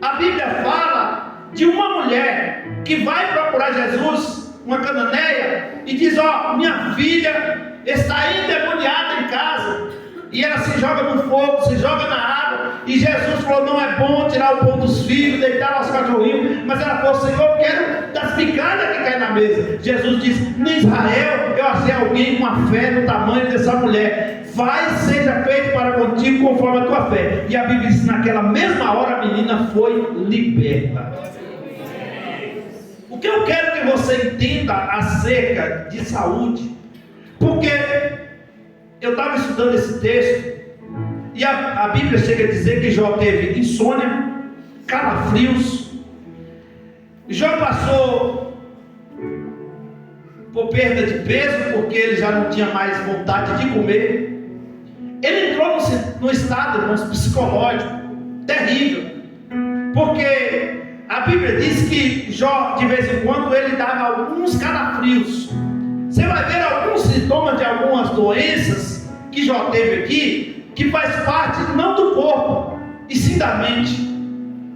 A: a Bíblia fala de uma mulher que vai procurar Jesus, uma cananeia, e diz: ó, minha filha está endemoniada em casa, e ela se joga no fogo, se joga na água, e Jesus falou: não é bom tirar o pão dos filhos, deitar aos cachorrinhos, mas ela falou: Senhor, eu quero das picadas que caem na mesa. Jesus disse: em Israel eu achei alguém com a fé do tamanho dessa mulher. Vai, seja feito para contigo conforme a tua fé. E a Bíblia diz: naquela mesma hora a menina foi liberta. O que eu quero que você entenda acerca de saúde, porque eu estava estudando esse texto, e a Bíblia chega a dizer que Jó teve insônia, calafrios. Jó passou por perda de peso, porque ele já não tinha mais vontade de comer. Ele entrou no estado, irmãos, psicológico terrível, porque a Bíblia diz que Jó, de vez em quando, ele dava alguns calafrios. Você vai ver alguns sintomas de algumas doenças que Jó teve aqui, que faz parte não do corpo, e sim da mente,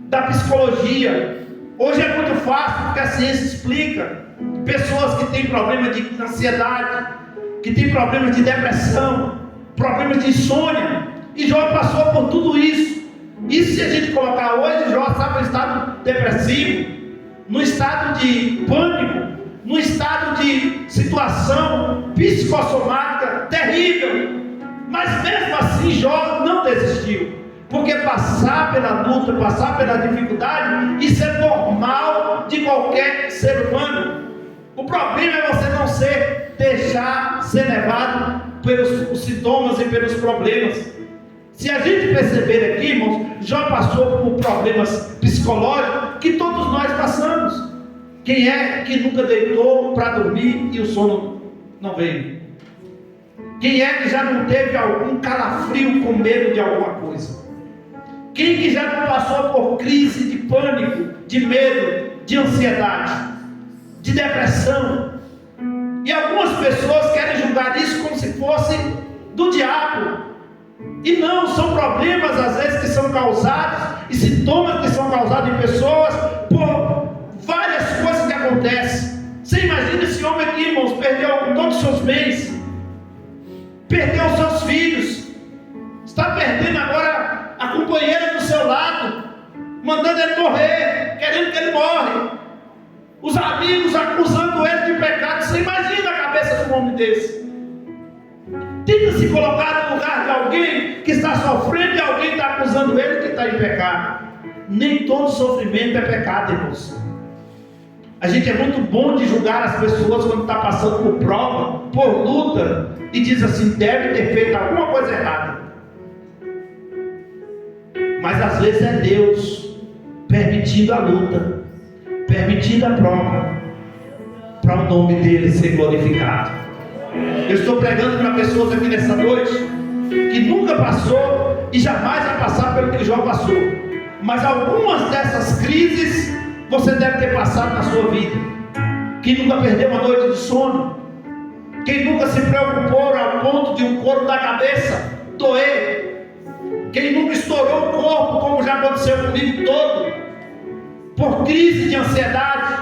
A: da psicologia. Hoje é muito fácil, porque a ciência explica. Pessoas que têm problemas de ansiedade, que têm problemas de depressão, problemas de insônia, e Jó passou por tudo isso. E se a gente colocar hoje, Jó estava no estado depressivo, no estado de pânico, no estado de situação psicossomática terrível. Mas mesmo assim Jó não desistiu, porque passar pela luta, passar pela dificuldade, isso é normal de qualquer ser humano. O problema é você não deixar ser levado pelos sintomas e pelos problemas. Se a gente perceber aqui, irmãos, Jó passou por problemas psicológicos que todos nós passamos. Quem é que nunca deitou para dormir e o sono não veio? Quem é que já não teve algum calafrio com medo de alguma coisa? Quem que já não passou por crise de pânico, de medo, de ansiedade, de depressão? E algumas pessoas querem julgar isso como se fosse do diabo. E não, são problemas às vezes que são causados, e sintomas que são causados em pessoas por várias coisas que acontecem. Você imagina esse homem aqui, irmãos, perdeu todos os seus bens, perdeu os seus filhos, está perdendo agora a companheira do seu lado, mandando ele morrer, querendo que ele morre, os amigos acusando ele de pecado. Você imagina a cabeça de um homem desse? Tenta se colocar no lugar de alguém que está sofrendo e alguém está acusando ele que está em pecado. Nem todo sofrimento é pecado, irmãos. A gente é muito bom de julgar as pessoas quando está passando por prova, por luta, e diz assim: deve ter feito alguma coisa errada. Mas às vezes é Deus permitindo a luta, permitindo a prova, para o nome dele ser glorificado. Eu estou pregando para pessoas aqui nessa noite que nunca passou e jamais vai passar pelo que Jó passou, mas algumas dessas crises você deve ter passado na sua vida. Quem nunca perdeu uma noite de sono? Quem nunca se preocupou ao ponto de um couro da cabeça doer? Quem nunca estourou o corpo, como já aconteceu comigo todo, por crise de ansiedade,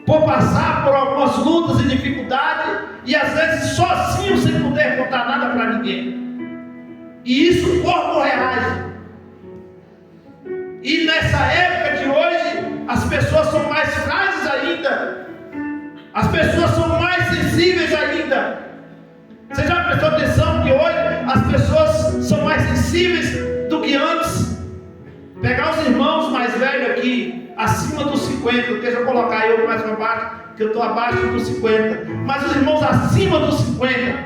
A: por passar por algumas lutas e dificuldades, e às vezes sozinho, sem poder contar nada para ninguém. E isso o corpo reage. E nessa época de hoje, as pessoas são mais frágeis ainda, as pessoas são mais sensíveis ainda. Você já prestou atenção que hoje as pessoas são mais sensíveis do que antes? Pegar os irmãos mais velhos aqui, acima dos 50, deixa eu colocar eu mais para baixo, que eu estou abaixo dos 50, mas os irmãos acima dos 50,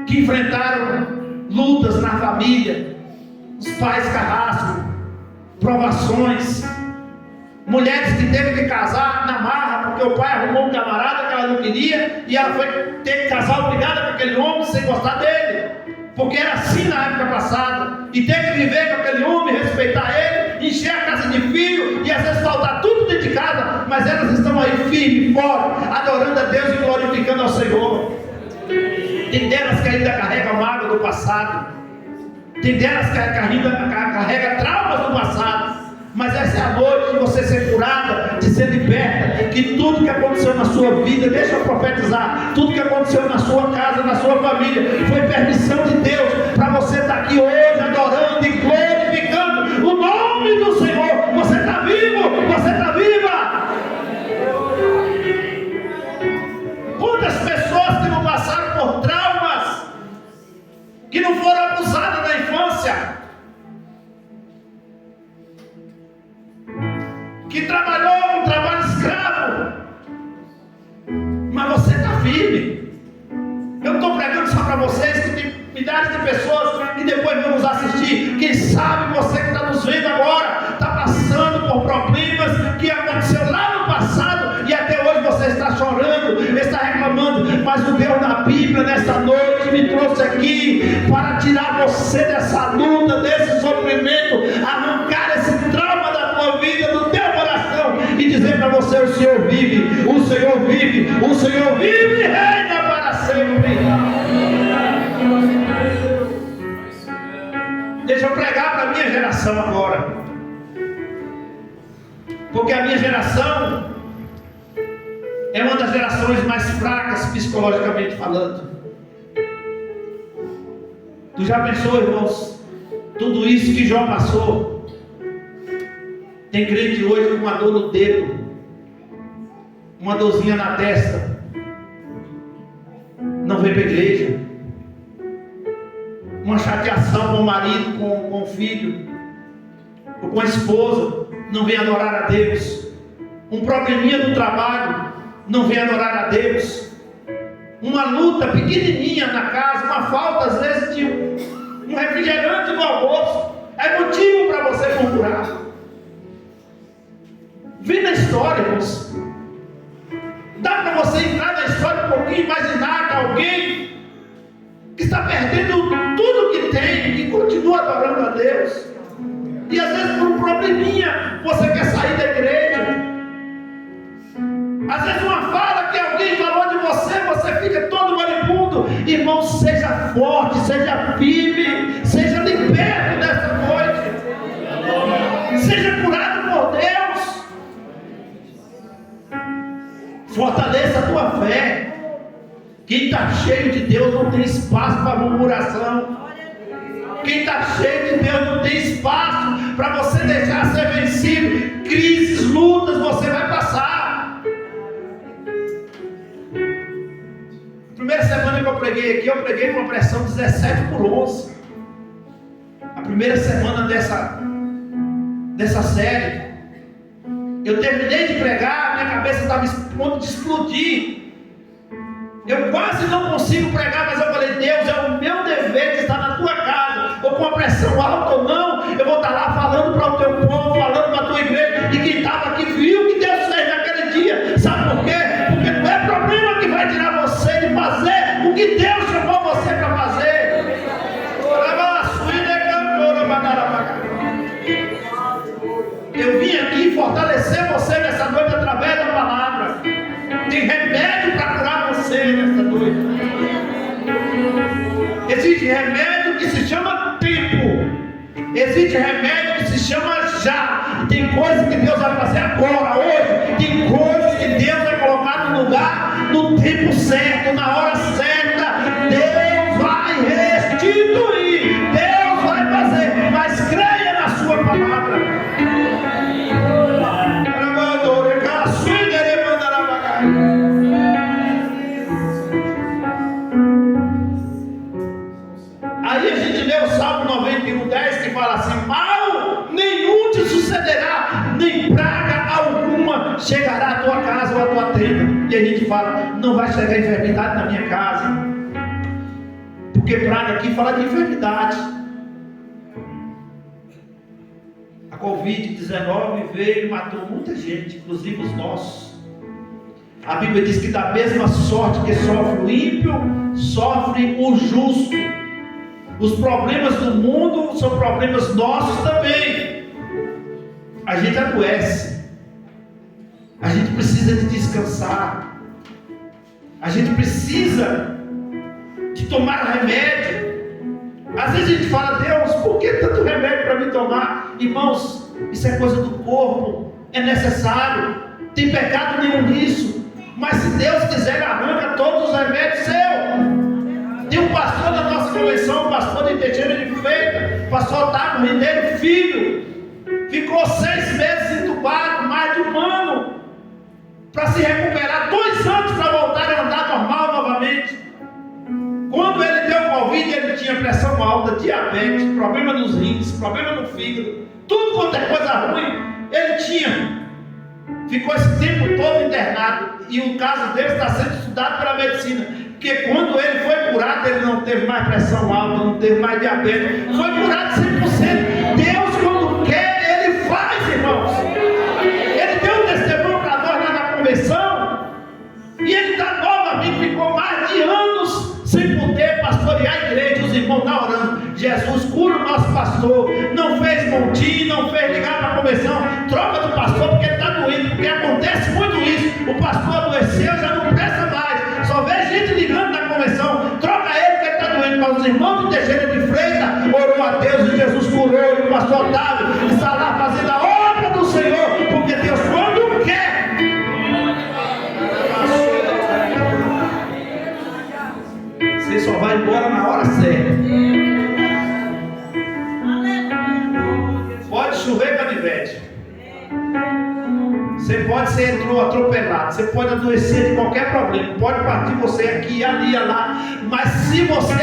A: que enfrentaram lutas na família, os pais carrascos, provações, mulheres que teve que casar na marra, porque o pai arrumou um camarada que ela não queria, e ela foi ter que casar obrigada com aquele homem sem gostar dele, porque era assim na época passada, e teve que viver com aquele homem, respeitar ele, encher a casa de filho, e às vezes faltar tudo dentro de casa, mas elas estão aí firmes, fortes, adorando a Deus e glorificando ao Senhor. Tem delas que ainda carregam mágoa do passado, tem delas que carregam traumas do passado, mas essa é a noite de você ser curada, de ser liberta, que tudo que aconteceu na sua vida, deixa eu profetizar, tudo que aconteceu na sua casa, na sua família, foi permissão de Deus, para você estar aqui hoje, adorando e glorificando o nome do Senhor. Você está vivo, você está viva. que trabalhou um trabalho escravo, mas você está firme. Eu não estou pregando só para vocês, que tem milhares de pessoas que depois vão nos assistir. Quem sabe você que está nos vendo agora está passando por problemas que aconteceu lá no passado e até hoje você está chorando, está reclamando, mas o Deus da Bíblia nessa noite me trouxe aqui para tirar você dessa luta, desse sofrimento, arrancar esse trauma da tua vida, do teu coração e dizer para você: o Senhor vive, o Senhor vive, o Senhor vive e reina para sempre. Deixa eu pregar para a minha geração agora, porque a minha geração é uma das gerações mais fracas psicologicamente falando. Tu já pensou, irmãos, tudo isso que Jó passou? Tem crente hoje com uma dor no dedo, uma dorzinha na testa, não vem para a igreja, uma chateação com o marido, com o filho, ou com a esposa, não vem adorar a Deus, um probleminha no trabalho, não vem adorar a Deus, uma luta pequenininha na casa, uma falta às vezes de um refrigerante no almoço, é motivo para você murmurar. Vem na história, irmãos. Dá para você entrar na história um pouquinho, imaginar que alguém que está perdendo tudo que tem e continua adorando a Deus, e às vezes por um probleminha você quer sair da igreja, às vezes uma fala que alguém falou de você, você fica todo moribundo. Irmão, seja forte, seja firme, seja liberto dessa noite, seja curado por Deus, fortaleça a tua fé. Quem está cheio de Deus não tem espaço para murmuração. Quem está cheio de Deus não tem espaço para você deixar ser vencido. Crises, lutas você vai passar. Primeira semana que eu preguei aqui, eu preguei com uma pressão 17/11. A primeira semana dessa série, eu terminei de pregar, minha cabeça estava a ponto de explodir. Eu quase não consigo pregar, mas eu falei: Deus, é o meu dever de estar na tua casa, ou com a pressão alta ou não, eu vou estar lá falando para o teu povo, falando para a tua igreja, e quem estava aqui viu o que Deus fez naquele dia. Sabe por quê? Porque não é problema que vai tirar você de fazer o que Deus chamou você para fazer. Eu vim aqui fortalecer você nessa noite através da palavra. Tem remédio para curar você nessa noite. Existe remédio que se chama tempo. Existe remédio que se chama já. Tem coisas que Deus vai fazer agora, hoje. Tem coisas que Deus vai colocar no lugar, no tempo certo, na hora certa. Deus vai restituir. Deus vai fazer. Mas creia na sua palavra. Aí a gente lê o Salmo 91:10 que fala assim: mal nenhum te sucederá, nem praga alguma chegará à tua casa ou à tua tenda. E a gente fala: não vai chegar enfermidade na minha casa, porque praga aqui fala de enfermidade. A Covid-19 veio e matou muita gente, inclusive os nossos. A Bíblia diz que da mesma sorte que sofre o ímpio, sofre o justo. Os problemas do mundo são problemas nossos também. A gente adoece. A gente precisa de descansar. A gente precisa de tomar remédio. Às vezes a gente fala: Deus, por que tanto remédio para me tomar? Irmãos, isso é coisa do corpo. É necessário. Tem pecado nenhum nisso. Mas se Deus quiser, Ele arranca todos os remédios seus. Tem um pastor da nossa convenção, um pastor de Teixeira de Freitas, pastor Otávio Rendeiro Filho, ficou 6 meses entubado, mais de 1 ano, para se recuperar, 2 anos para voltar a andar normal novamente. Quando ele deu Covid, ele tinha pressão alta, diabetes, problema nos rins, problema no fígado, tudo quanto é coisa ruim, ele tinha. ficou esse tempo todo internado, e o caso dele está sendo estudado pela medicina, porque quando ele foi curado, ele não teve mais pressão alta, não teve mais diabetes, foi curado 100%. Deus, quando quer, Ele faz, irmãos. Ele deu um testemunho para nós lá na convenção, e ele está novamente, ficou mais de anos sem poder pastorear a igreja, os irmãos estão orando, Jesus cura o nosso pastor, não fez montinho, não fez ligar para a convenção, troca do pastor porque ele está doente, porque acontece muito isso, o pastor adoeceu, já não presta mais, só vê gente ligando na convenção, troca ele porque ele está doente. Mas os irmãos de Teixeira de Freitas orou a Deus e Jesus curou, e o pastor Otávio está lá fazendo a obra do Senhor, porque Deus quando quer, você só vai embora na hora certa. Pode chover canivete, você pode ser atropelado, você pode adoecer de qualquer problema, pode partir você aqui, ali, lá, mas se você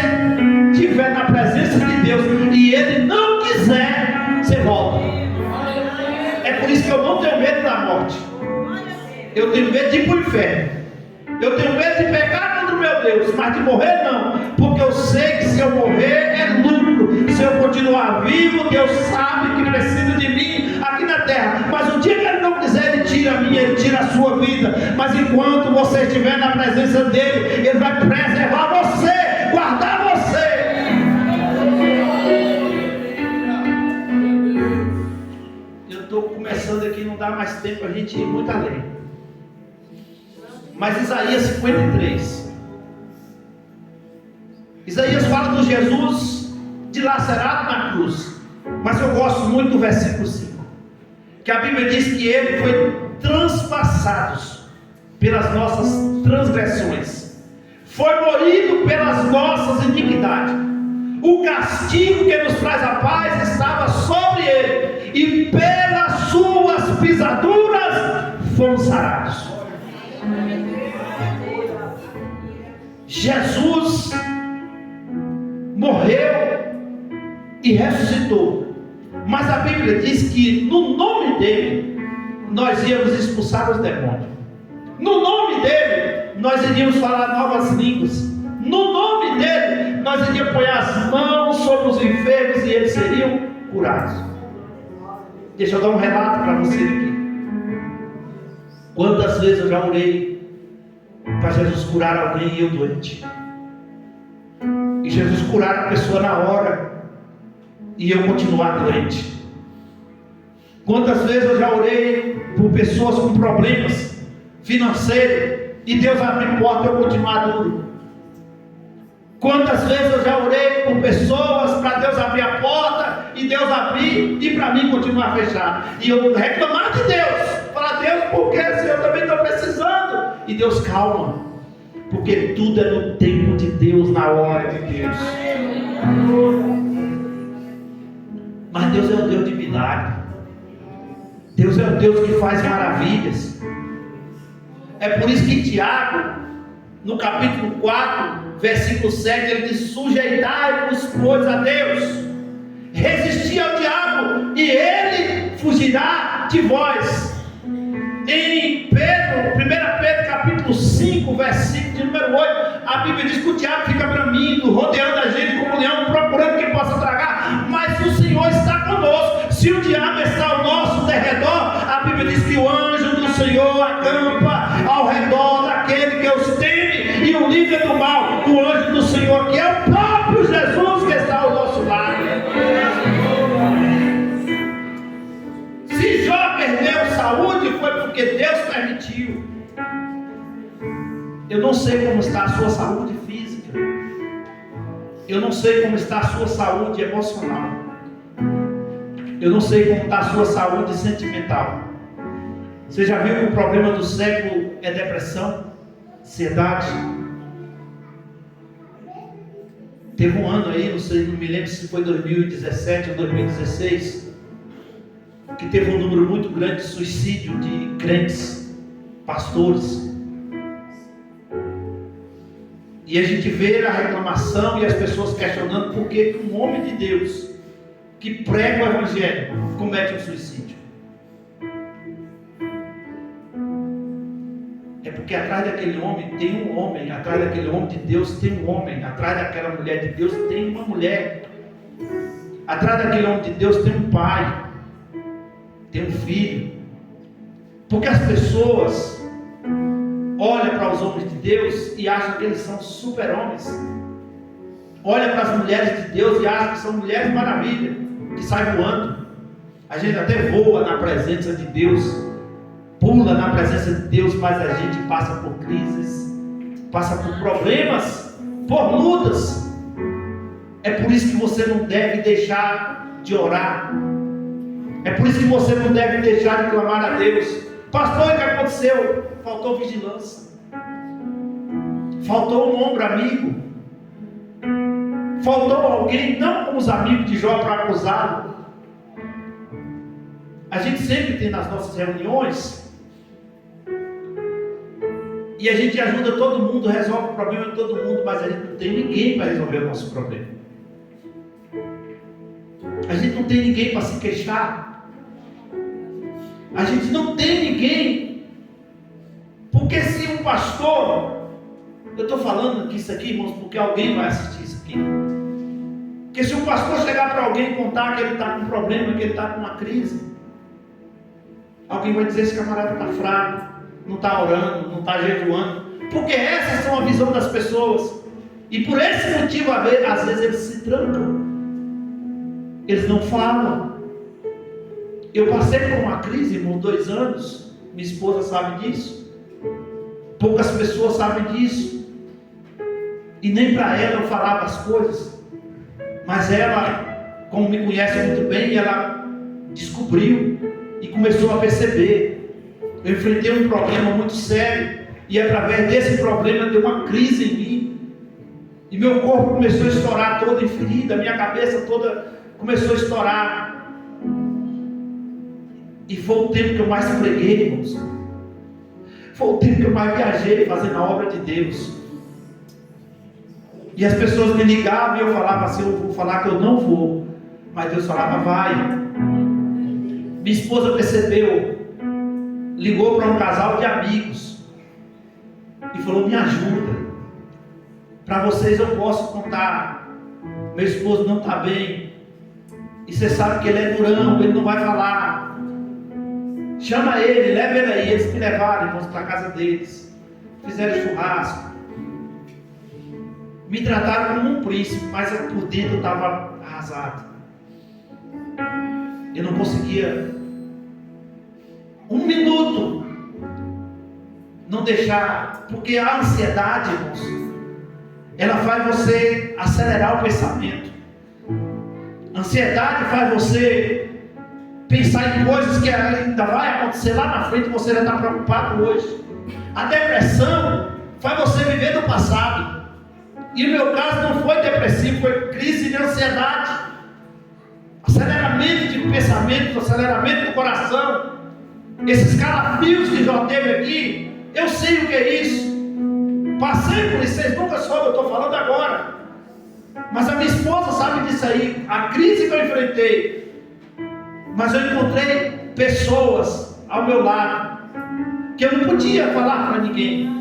A: estiver na presença de Deus e Ele não quiser, você volta. É por isso que eu não tenho medo da morte, eu tenho medo de ir para o inferno, eu tenho medo de pecar contra o meu Deus, mas de morrer não, porque eu sei que se eu morrer é lucro, se eu continuar vivo, Deus sabe que precisa de mim aqui na terra, mas o dia que Ele não quiser, Ele tira a minha, Ele tira a sua vida, mas enquanto você estiver na presença dEle, Ele vai preservar você, guardar você. Eu estou começando aqui, não dá mais tempo a gente ir muito além. Mas Isaías 53, Isaías fala do Jesus dilacerado na cruz, mas eu gosto muito do versículo 5, que a Bíblia diz que Ele foi transpassado pelas nossas transgressões, foi moído pelas nossas iniquidades, o castigo que nos traz a paz estava sobre Ele, e pelas suas pisaduras fomos sarados. Jesus morreu e ressuscitou, mas a Bíblia diz que no nome dele nós íamos expulsar os demônios, no nome dele nós iríamos falar novas línguas, no nome dele nós iríamos pôr as mãos sobre os enfermos e eles seriam curados. Deixa eu dar um relato para você aqui. Quantas vezes eu já orei para Jesus curar alguém e eu doente, e Jesus curar a pessoa na hora e eu continuar doente. Quantas vezes eu já orei por pessoas com problemas financeiros e Deus abriu porta e eu continuar duro. Quantas vezes eu já orei por pessoas para Deus abrir a porta e Deus abrir e para mim continuar fechado, e eu reclamar de Deus, falar: Deus, por que se eu também estou precisando? E Deus, calma, porque tudo é no tempo de Deus, na hora de Deus. Mas Deus é o Deus de milagre, Deus é o Deus que faz maravilhas. É por isso que Tiago, no capítulo 4, versículo 7, ele diz: sujeitai-vos, pois, a Deus, resisti ao diabo e ele fugirá de vós. Em Pedro, 1 Pedro capítulo 5, versículo de número 8, a Bíblia diz que o diabo fica bramindo, rodeando a gente como leão, procurando quem possa tragar, mas o Senhor está conosco. Se o diabo está ao nosso derredor, a Bíblia diz que o anjo do Senhor acampa ao redor daquele que os teme e o livra do mal. O anjo do Senhor, que é o próprio Jesus, que está ao nosso lado. Se Jó perdeu saúde, foi porque Deus permitiu. Eu não sei como está a sua saúde física, eu não sei como está a sua saúde emocional, eu não sei como está a sua saúde sentimental. Você já viu que o problema do século é depressão, ansiedade? Teve um ano aí, não sei, não me lembro se foi 2017 ou 2016, que teve um número muito grande de suicídio de crentes, pastores. E a gente vê a reclamação e as pessoas questionando por que um homem de Deus que prega o Evangelho comete um suicídio. porque atrás daquele homem tem um homem, atrás daquele homem de Deus tem um homem, atrás daquela mulher de Deus tem uma mulher, atrás daquele homem de Deus tem um pai, tem um filho. Porque as pessoas olham para os homens de Deus e acham que eles são super-homens. Olha para as mulheres de Deus e acha que são mulheres maravilha, que saem voando. A gente até voa na presença de Deus, pula na presença de Deus, mas a gente passa por crises, passa por problemas, por lutas. É por isso que você não deve deixar de orar. É por isso que você não deve deixar de clamar a Deus. Pastor, o que aconteceu? Faltou vigilância, faltou um ombro amigo, faltou alguém, não como os amigos de Jó, para acusá-lo. A gente sempre tem nas nossas reuniões, e a gente ajuda todo mundo, resolve o problema de todo mundo, mas a gente não tem ninguém para resolver o nosso problema. A gente não tem ninguém para se queixar. A gente não tem ninguém. Porque se um pastor, eu estou falando aqui isso aqui, irmãos, porque alguém vai assistir isso aqui. Porque se um pastor chegar para alguém e contar que ele está com um problema, que ele está com uma crise, alguém vai dizer: esse camarada está fraco, não está orando, não está jejuando. Porque essas são a visão das pessoas. E por esse motivo, às vezes eles se trancam. Eles não falam. Eu passei por uma crise, irmão, 2 anos. Minha esposa sabe disso. Poucas pessoas sabem disso. E nem para ela eu falava as coisas. Mas ela, como me conhece muito bem, ela descobriu e começou a perceber. Eu enfrentei um problema muito sério. E através desse problema deu uma crise em mim. E meu corpo começou a estourar todo em ferida. Minha cabeça toda começou a estourar. E foi o tempo que eu mais preguei, irmãos. Foi o tempo que eu mais viajei fazendo a obra de Deus. E as pessoas me ligavam e eu falava assim: eu vou falar que eu não vou. Mas Deus falava: vai. Minha esposa percebeu, ligou para um casal de amigos e falou: me ajuda. Para vocês eu posso contar. Meu esposo não está bem. E você sabe que ele é durão, ele não vai falar. Chama ele, leva ele aí. Eles me levaram, irmãos, para a casa deles. Fizeram churrasco. Me trataram como um príncipe, mas por dentro eu estava arrasado. Eu não conseguia 1 minuto não deixar, porque a ansiedade, irmãos, ela faz você acelerar o pensamento. A ansiedade faz você pensar em coisas que ainda vai acontecer lá na frente e você já está preocupado hoje. A depressão faz você viver do passado. E o meu caso não foi depressivo, foi crise de ansiedade. Aceleramento de pensamento, aceleramento do coração. Esses calafrios que já teve aqui, eu sei o que é isso. Passei por isso, vocês nunca soube, eu estou falando agora. Mas a minha esposa sabe disso aí, a crise que eu enfrentei. Mas eu encontrei pessoas ao meu lado que eu não podia falar para ninguém.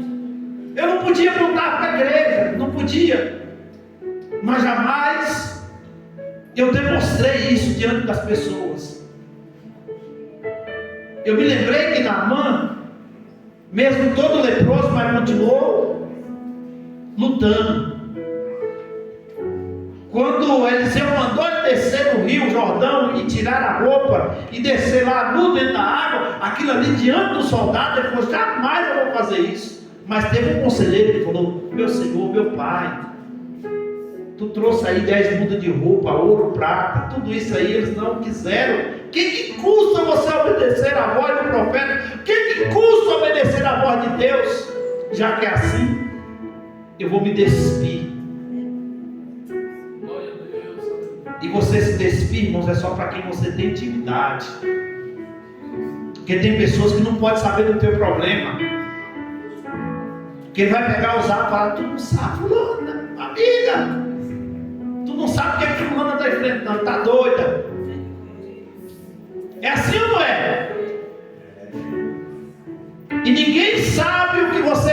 A: Eu não podia voltar para a igreja, não podia. Mas jamais eu demonstrei isso diante das pessoas. Eu me lembrei que Naamã, mesmo todo leproso, mas continuou lutando. Quando Eliseu mandou ele descer no rio Jordão e tirar a roupa e descer lá nu dentro da água, aquilo ali diante do soldado, ele falou: jamais eu vou fazer isso. Mas teve um conselheiro que falou: meu senhor, meu pai, tu trouxe aí 10 mudas de roupa, ouro, prata, tudo isso aí eles não quiseram. O que custa você obedecer a voz do profeta? O que custa obedecer a voz de Deus? Já que é assim, eu vou me despir. E você se despir, irmãos, é só para quem você tem intimidade. Porque tem pessoas que não podem saber do teu problema. Que ele vai pegar os atos e falar: tu não sabe, fulana, amiga, tu não sabe o que é que fulana está enfrentando, está doida. É assim ou não é? E ninguém sabe o que você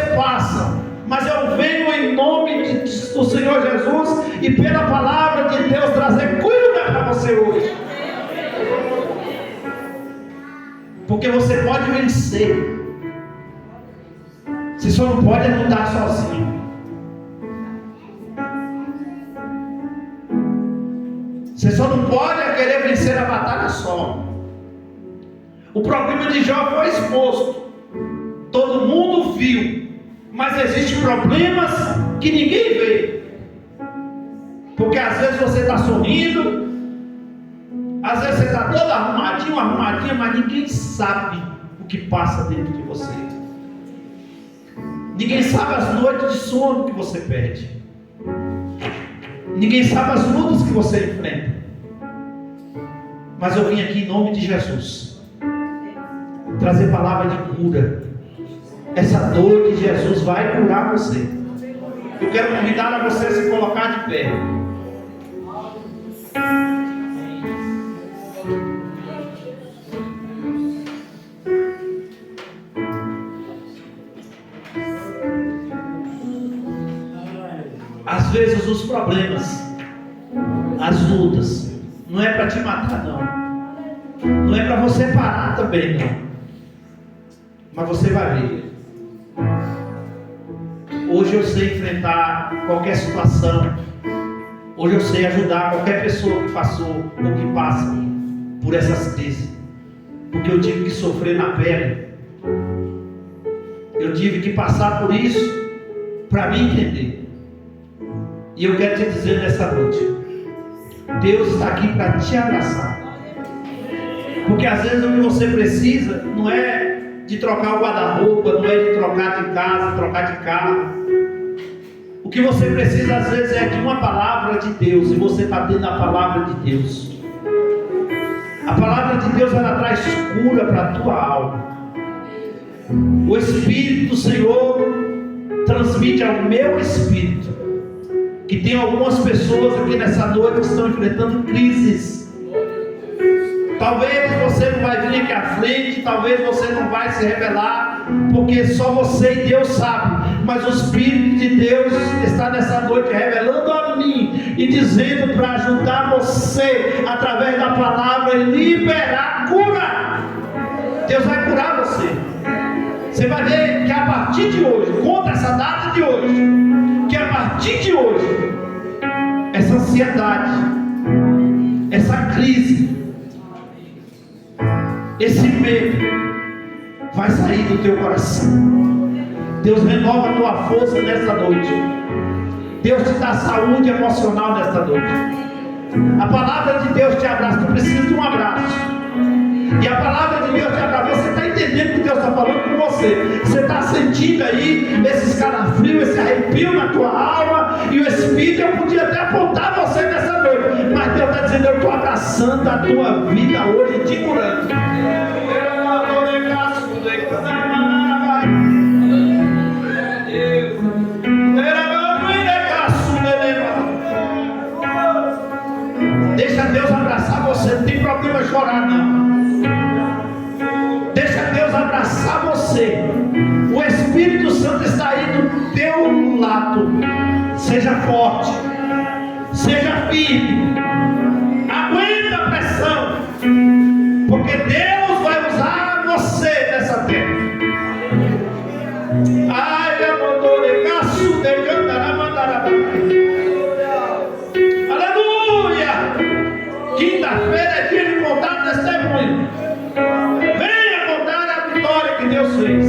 A: pela palavra de Deus trazer cura para você hoje. Porque você pode vencer. Você só não pode lutar sozinho. Você só não pode querer vencer a batalha só. O problema de Jó foi exposto. Todo mundo viu. Mas existem problemas que ninguém vê. Porque às vezes você está sorrindo, às vezes você está todo arrumadinha, mas ninguém sabe o que passa dentro de você. Ninguém sabe as noites de sono que você perde. Ninguém sabe as lutas que você enfrenta. Mas eu vim aqui em nome de Jesus trazer palavra de cura. Essa dor de Jesus vai curar você. Eu quero convidar a você a se colocar de pé. Às vezes os problemas, as lutas, não é para te matar não. Não é para você parar também não. Mas você vai ver. Hoje eu sei enfrentar qualquer situação. Hoje eu sei ajudar qualquer pessoa que passou ou que passa por essas crises. Porque eu tive que sofrer na pele. Eu tive que passar por isso para me entender. E eu quero te dizer nessa noite, Deus está aqui para te abraçar. Porque às vezes o que você precisa não é de trocar o guarda-roupa, não é de trocar de casa, trocar de carro. O que você precisa às vezes é de uma palavra de Deus, e você está tendo a palavra de Deus. A palavra de Deus, ela traz cura para a tua alma. O Espírito do Senhor transmite ao meu espírito que tem algumas pessoas aqui nessa noite que estão enfrentando crises. Talvez você não vai vir aqui à frente, talvez você não vai se revelar, porque só você e Deus sabe. Mas o Espírito de Deus está nessa noite revelando a mim e dizendo para ajudar você através da palavra e liberar cura. Deus vai curar você. Você vai ver que a partir de hoje, contra essa data de hoje, que a partir de hoje, essa ansiedade, essa crise, esse medo vai sair do teu coração. Deus renova a tua força nesta noite. Deus te dá saúde emocional nesta noite. A palavra de Deus te abraça. Tu precisa de um abraço. E a palavra de Deus te abraça. Você está entendendo o que Deus está falando com você? Você está sentindo aí esses calafrios, esse arrepio na tua alma. E o Espírito, eu podia até apontar você nessa noite, mas Deus está dizendo: eu estou abraçando a tua vida hoje e te curando. Deixa Deus abraçar você. Não tem problema chorar não. Deixa Deus abraçar você. O Espírito Santo está aí do teu lado. Seja forte, seja firme, aguenta a pressão, porque Deus vai usar você nessa terra. Ai, meu amor, de cantar, mandar. Quinta-feira é dia de contar testemunho. Venha contar a vitória que Deus fez.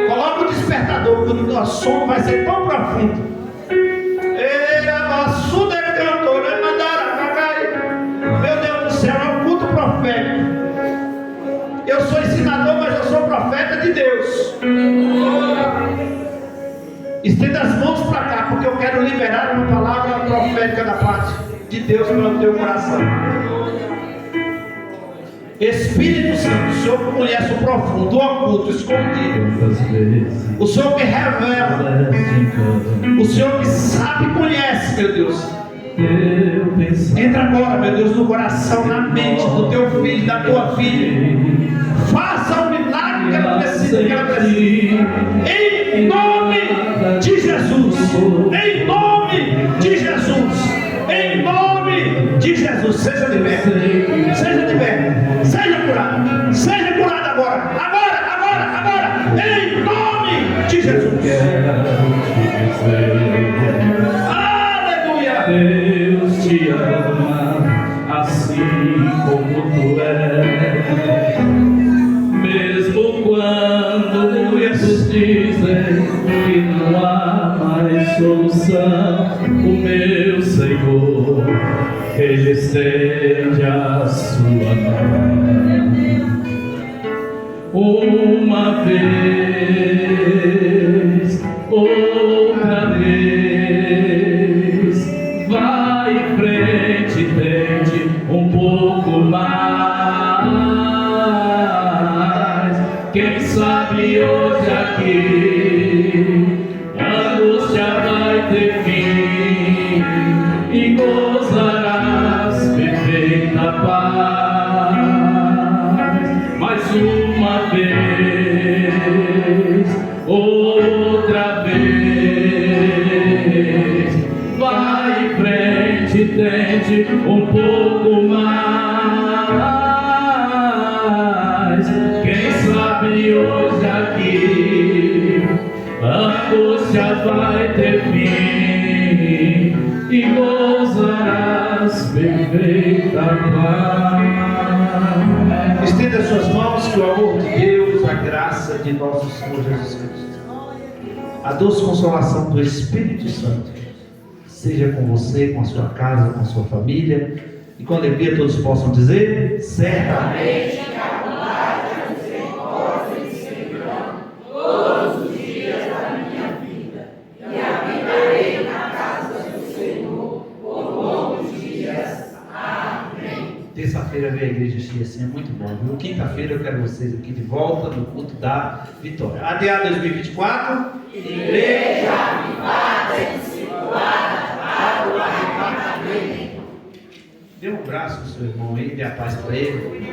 A: Coloca o despertador, quando o nosso som vai ser tão profundo. Meu Deus do céu, é um culto profético. Eu sou ensinador, mas eu sou profeta de Deus. Estenda as mãos para cá, porque eu quero liberar uma palavra profética da parte de Deus para o teu coração. Espírito Santo, o Senhor que conhece o profundo, o oculto, o escondido, o Senhor que revela, o Senhor que sabe e conhece, meu Deus. Entra agora, meu Deus, no coração, na mente do teu filho, da tua filha. Faça o milagre que ela precisa, Em nome de Jesus. Em nome de Jesus, seja liberto. Seja liberto. Seja curado. Seja curado agora. Agora. Em nome de Jesus. Aleluia.
B: Deus te ama assim como tu és. Mesmo quando muitos dizem que não há mais solução, o meu Senhor, Ele estende a sua mão. Uma vez, outra vez, vai em frente, tente um pouco mais. Quem sabe hoje aqui a angústia vai ter fim e gozarás perfeita paz. Mais uma vez, outra vez, vai em frente, tente um pouco mais. Quem sabe hoje aqui a angústia vai ter fim e gozarás perfeita paz.
A: Estenda suas mãos, que o amor de Deus, a graça de nosso Senhor Jesus Cristo, a doce consolação do Espírito Santo seja com você, com a sua casa, com a sua família, e com alegria todos possam dizer: certamente que a bondade e a misericórdia me seguirão todos os dias da minha vida, e habitarei na casa do Senhor por longos dias. Amém. Terça-feira veio a igreja cheia assim, é muito bom, viu? Quinta-feira eu quero vocês aqui de volta no culto da vitória. ADA 2024, Igreja Avivada e Discipulada para o Arrebatamento. Dê um abraço pro seu irmão aí, dê a paz para ele.